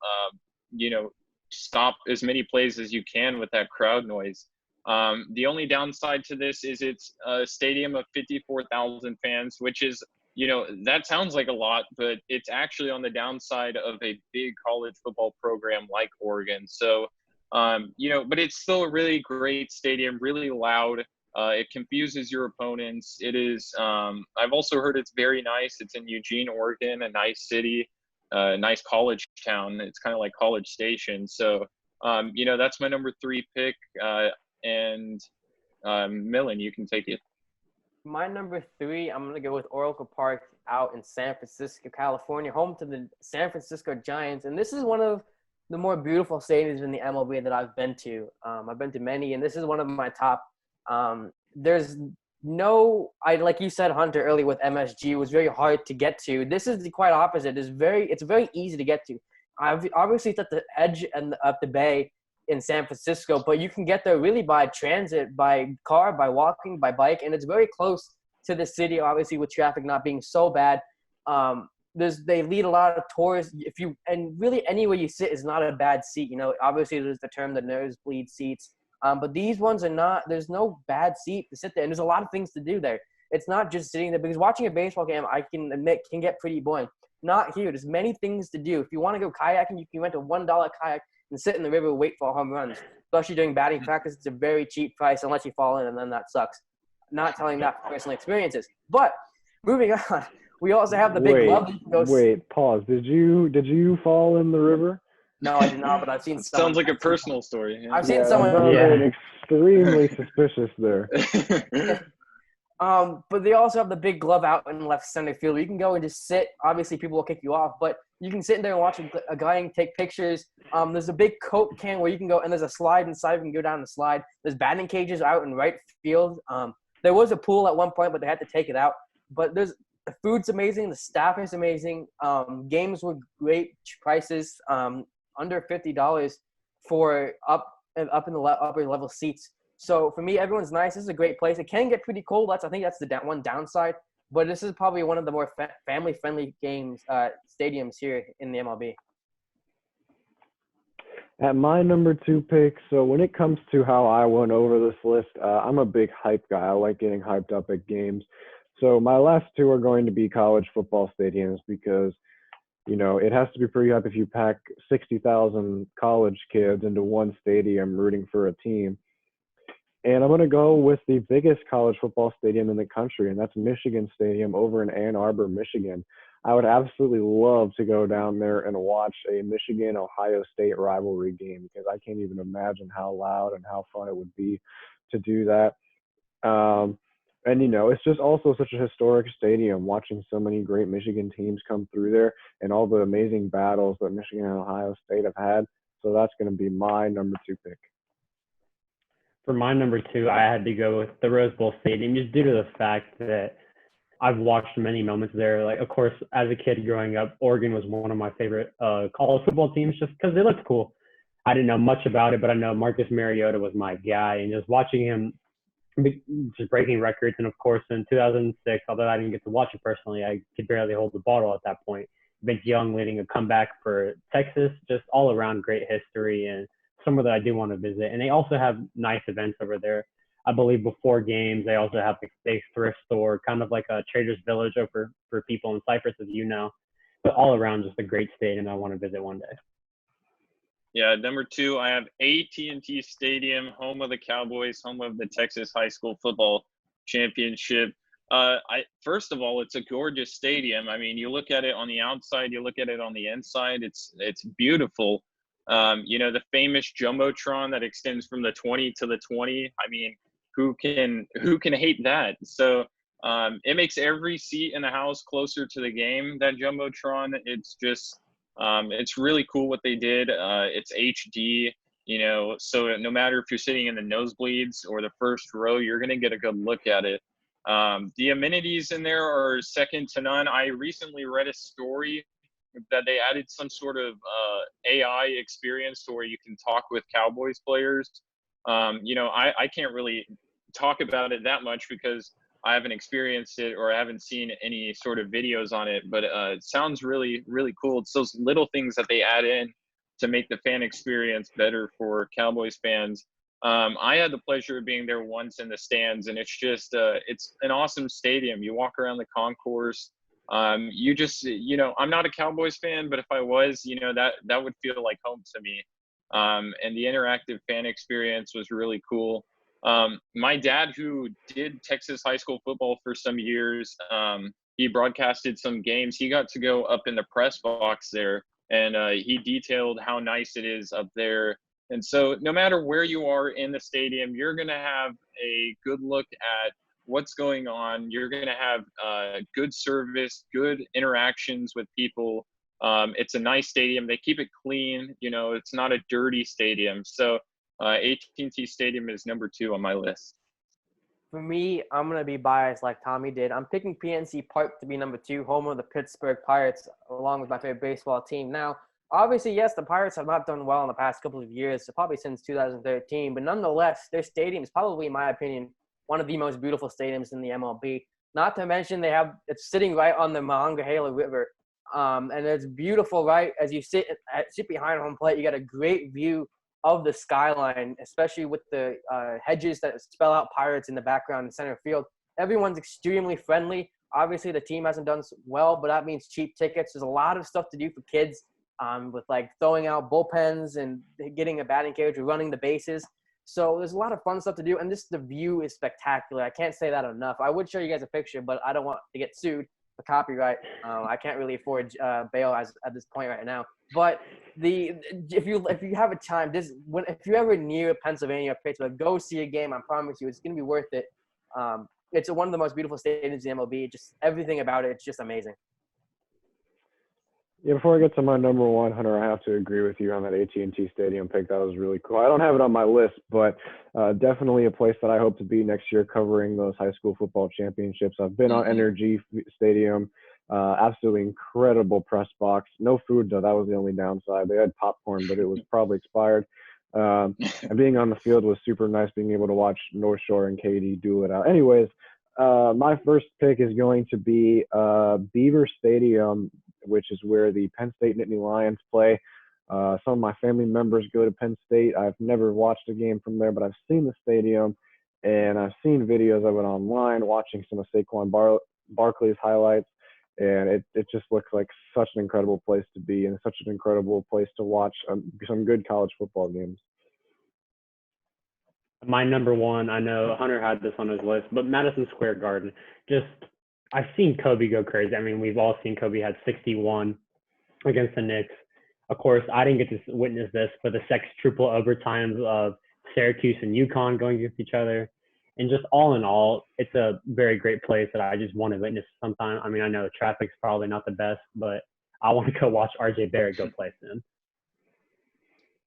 stop as many plays as you can with that crowd noise. The only downside to this is it's a stadium of 54,000 fans, which is, that sounds like a lot, but it's actually on the downside of a big college football program like Oregon. So, but it's still a really great stadium, really loud. It confuses your opponents. It is, I've also heard it's very nice. It's in Eugene, Oregon, a nice city, a nice college town. It's kind of like College Station. So, that's my number 3 pick. And Millen, you can take it. My number 3, I'm going to go with Oracle Park out in San Francisco, California, home to the San Francisco Giants. And this is one of the more beautiful stadiums in the MLB that I've been to. I've been to many, and this is one of my top. There's like you said, Hunter, earlier with MSG, it was very hard to get to. This is the quite opposite. It's very easy to get to. Obviously, it's at the edge of the bay in San Francisco, but you can get there really by transit, by car, by walking, by bike, and it's very close to the city, obviously, with traffic not being so bad. They lead a lot of tours. And really anywhere you sit is not a bad seat. Obviously there's the term the nosebleed seats, but these ones are not. There's no bad seat to sit there, and there's a lot of things to do there. It's not just sitting there, because watching a baseball game, I can admit, can get pretty boring. Not here. There's many things to do. If you want to go kayaking, you can rent a $1 kayak and sit in the river, wait for home runs. Especially during batting practice, it's a very cheap price unless you fall in, and then that sucks. Not telling that from personal experiences. But moving on, we also have the big glove. Wait, pause. Did you fall in the river? No, I did not, but I've seen someone. Sounds like a personal story. Yeah. I've seen someone. Yeah. Extremely suspicious there. But they also have the big glove out in left center field. You can go and just sit. Obviously, people will kick you off, but you can sit in there and watch a guy and take pictures. There's a big Coke can where you can go, and there's a slide inside. You can go down the slide. There's batting cages out in right field. There was a pool at one point, but they had to take it out. But the food's amazing. The staff is amazing. Games were great prices, under $50 for up in the upper level seats. So for me, everyone's nice. This is a great place. It can get pretty cold. I think that's the one downside. But this is probably one of the more family-friendly stadiums here in the MLB. At my number 2 pick, so when it comes to how I went over this list, I'm a big hype guy. I like getting hyped up at games. So my last 2 are going to be college football stadiums because, it has to be pretty hype if you pack 60,000 college kids into one stadium rooting for a team. And I'm going to go with the biggest college football stadium in the country, and that's Michigan Stadium over in Ann Arbor, Michigan. I would absolutely love to go down there and watch a Michigan-Ohio State rivalry game because I can't even imagine how loud and how fun it would be to do that. And it's just also such a historic stadium watching so many great Michigan teams come through there and all the amazing battles that Michigan and Ohio State have had. So that's going to be my number 2 pick. For my number 2, I had to go with the Rose Bowl Stadium just due to the fact that I've watched many moments there. Like, of course, as a kid growing up, Oregon was one of my favorite college football teams just because they looked cool. I didn't know much about it, but I know Marcus Mariota was my guy. And just watching him just breaking records. And, of course, in 2006, although I didn't get to watch it personally, I could barely hold the bottle at that point. Vince Young leading a comeback for Texas, just all around great history and somewhere that I do want to visit. And they also have nice events over there. I believe before games, they also have a thrift store, kind of like a Trader's Village over for people in Cyprus, as you know. But all around, just a great stadium I want to visit one day. Yeah, number 2, I have AT&T Stadium, home of the Cowboys, home of the Texas High School Football Championship. First of all, it's a gorgeous stadium. I mean, you look at it on the outside, you look at it on the inside. It's beautiful. The famous jumbotron that extends from the 20 to the 20. I mean, who can hate that? So it makes every seat in the house closer to the game. That jumbotron, it's just it's really cool what they did. It's HD. So no matter if you're sitting in the nosebleeds or the first row, you're gonna get a good look at it. The amenities in there are second to none. I recently read a story that they added some sort of AI experience to where you can talk with Cowboys players. I can't really talk about it that much because I haven't experienced it or I haven't seen any sort of videos on it, but it sounds really, really cool. It's those little things that they add in to make the fan experience better for Cowboys fans. I had the pleasure of being there once in the stands, and it's just it's an awesome stadium. You walk around the concourse. I'm not a Cowboys fan, but if I was, that would feel like home to me. And the interactive fan experience was really cool. My dad, who did Texas high school football for some years, he broadcasted some games. He got to go up in the press box there, and he detailed how nice it is up there. And so no matter where you are in the stadium, you're going to have a good look at what's going on. You're going to have good service, good interactions with people. It's a nice stadium. They keep it clean. It's not a dirty stadium. So AT&T Stadium is number 2 on my list. For me, I'm going to be biased like Tommy did. I'm picking PNC Park to be number 2, home of the Pittsburgh Pirates, along with my favorite baseball team. Now, obviously, yes, the Pirates have not done well in the past couple of years, probably since 2013. But nonetheless, their stadium is probably, in my opinion, one of the most beautiful stadiums in the MLB. Not to mention it's sitting right on the Monongahela River. And it's beautiful, right? As you sit behind home plate, you got a great view of the skyline, especially with the hedges that spell out Pirates in the background in center field. Everyone's extremely friendly. Obviously, the team hasn't done well, but that means cheap tickets. There's a lot of stuff to do for kids with like throwing out bullpens and getting a batting cage or running the bases. So there's a lot of fun stuff to do, and the view is spectacular. I can't say that enough. I would show you guys a picture, but I don't want to get sued for copyright. I can't really afford bail at this point right now. But if you have a time, if you're ever near Pennsylvania or Pittsburgh, go see a game. I promise you, it's gonna be worth it. It's one of the most beautiful stadiums in the MLB. Just everything about it, it's just amazing. Yeah, before I get to my number 1, Hunter, I have to agree with you on that AT&T Stadium pick. That was really cool. I don't have it on my list, but definitely a place that I hope to be next year covering those high school football championships. I've been on Energy Stadium. Absolutely incredible press box. No food, though. That was the only downside. They had popcorn, but it was probably expired. And being on the field was super nice, being able to watch North Shore and Katy duel it out. Anyways, my first pick is going to be Beaver Stadium, which is where the Penn State Nittany Lions play. Some of my family members go to Penn State. I've never watched a game from there, but I've seen the stadium, and I've seen videos of it online, watching some of Saquon Barkley's highlights, and it just looks like such an incredible place to be and such an incredible place to watch some good college football games. My number 1, I know Hunter had this on his list, but Madison Square Garden. I've seen Kobe go crazy. I mean, we've all seen Kobe had 61 against the Knicks. Of course, I didn't get to witness this, but the sextuple overtimes of Syracuse and UConn going against each other. And just all in all, it's a very great place that I just want to witness sometime. I mean, I know traffic's probably not the best, but I want to go watch RJ Barrett go play soon.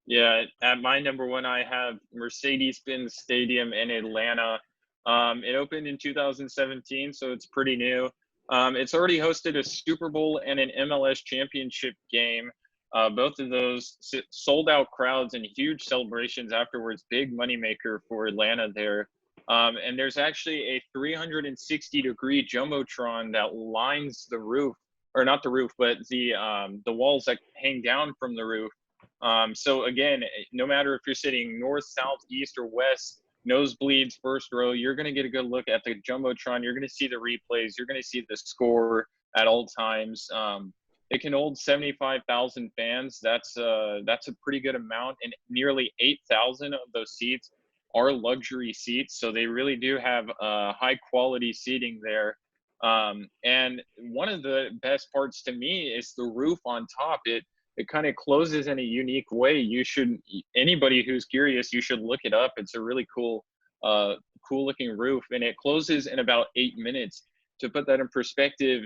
Yeah, at my number one, I have Mercedes-Benz Stadium in Atlanta. It opened in 2017, so it's pretty new. It's already hosted a Super Bowl and an MLS championship game. Both of those sold out crowds and huge celebrations afterwards. Big moneymaker for Atlanta there. And there's actually a 360-degree jumbotron that lines the roof, or not the roof, but the walls that hang down from the roof. So again, no matter if you're sitting north, south, east, or west, nosebleeds, first row, you're going to get a good look at the jumbotron. You're going to see the replays. You're going to see the score at all times. It can hold 75,000 fans. That's a pretty good amount, and nearly 8,000 of those seats are luxury seats. So they really do have high quality seating there. And one of the best parts to me is the roof on top. It kind of closes in a unique way. Anybody who's curious, you should look it up. It's a really cool looking roof, and it closes in about 8 minutes. To put that in perspective,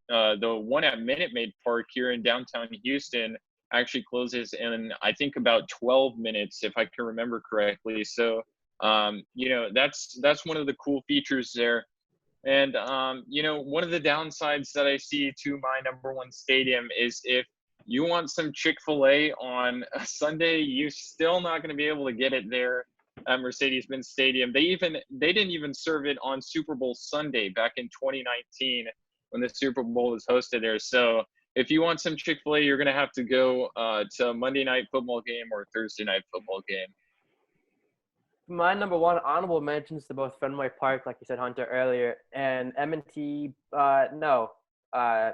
the one at Minute Maid Park here in downtown Houston actually closes in, I think, about 12 minutes, if I can remember correctly. So, that's one of the cool features there. And, one of the downsides that I see to my number one stadium is if you want some Chick-fil-A on a Sunday, you're still not going to be able to get it there at Mercedes-Benz Stadium. They didn't even serve it on Super Bowl Sunday back in 2019 when the Super Bowl was hosted there. So if you want some Chick-fil-A, you're going to have to go to a Monday night football game or a Thursday night football game. My number one honorable mentions to both Fenway Park, like you said, Hunter, earlier, and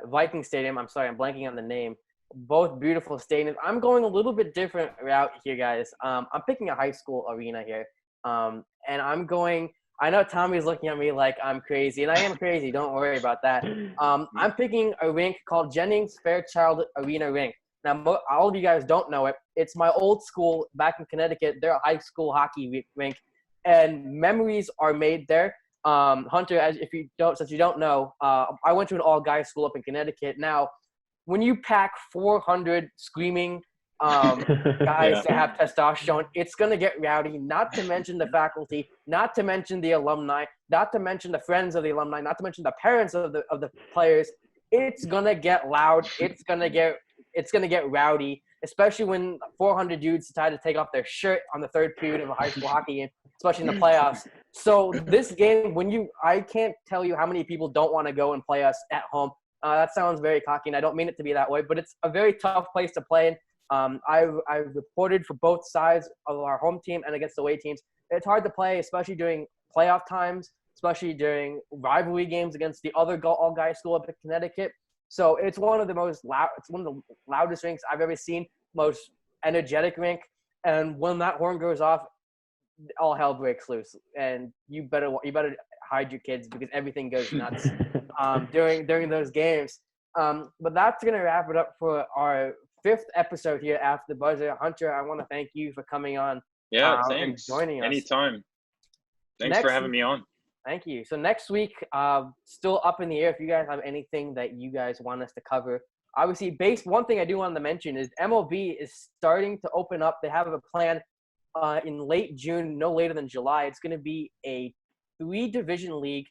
Viking Stadium. I'm sorry, I'm blanking on the name. Both beautiful stadiums. I'm going a little bit different route here, guys. I'm picking a high school arena here. And I know Tommy's looking at me like I'm crazy, and I am crazy. Don't worry about that. I'm picking a rink called Jennings Fairchild Arena Rink. Now, all of you guys don't know it. It's my old school back in Connecticut. They're a high school hockey rink, and memories are made there. Hunter, since you don't know, I went to an all-guys school up in Connecticut. Now, when you pack 400 screaming guys that have testosterone, it's going to get rowdy, not to mention the faculty, not to mention the alumni, not to mention the friends of the alumni, not to mention the parents of the players. It's going to get loud. It's going to get rowdy, especially when 400 dudes decide to take off their shirt on the third period of a high school hockey game, especially in the playoffs. So this game, I can't tell you how many people don't want to go and play us at home. That sounds very cocky, and I don't mean it to be that way, but it's a very tough place to play in. I've reported for both sides of our home team and against the away teams. It's hard to play, especially during playoff times, especially during rivalry games against the other all-guys school up in Connecticut. So it's one of the loudest rinks I've ever seen, most energetic rink. And when that horn goes off, all hell breaks loose. And you better hide your kids because everything goes nuts during those games. But that's going to wrap it up for our 5th episode here after the buzzer. Hunter, I want to thank you for coming on. Yeah, thanks. And joining us. Anytime. Thanks for having me on. Thank you. So next week, still up in the air. If you guys have anything that you guys want us to cover, obviously, one thing I do want to mention is MLB is starting to open up. They have a plan in late June, no later than July. It's going to be a 3-division league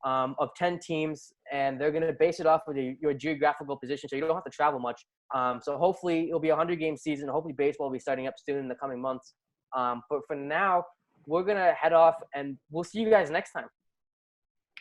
of 10 teams, and they're going to base it off of your geographical position, so you don't have to travel much. So hopefully it'll be a 100-game season. Hopefully baseball will be starting up soon in the coming months. But for now, we're going to head off, and we'll see you guys next time.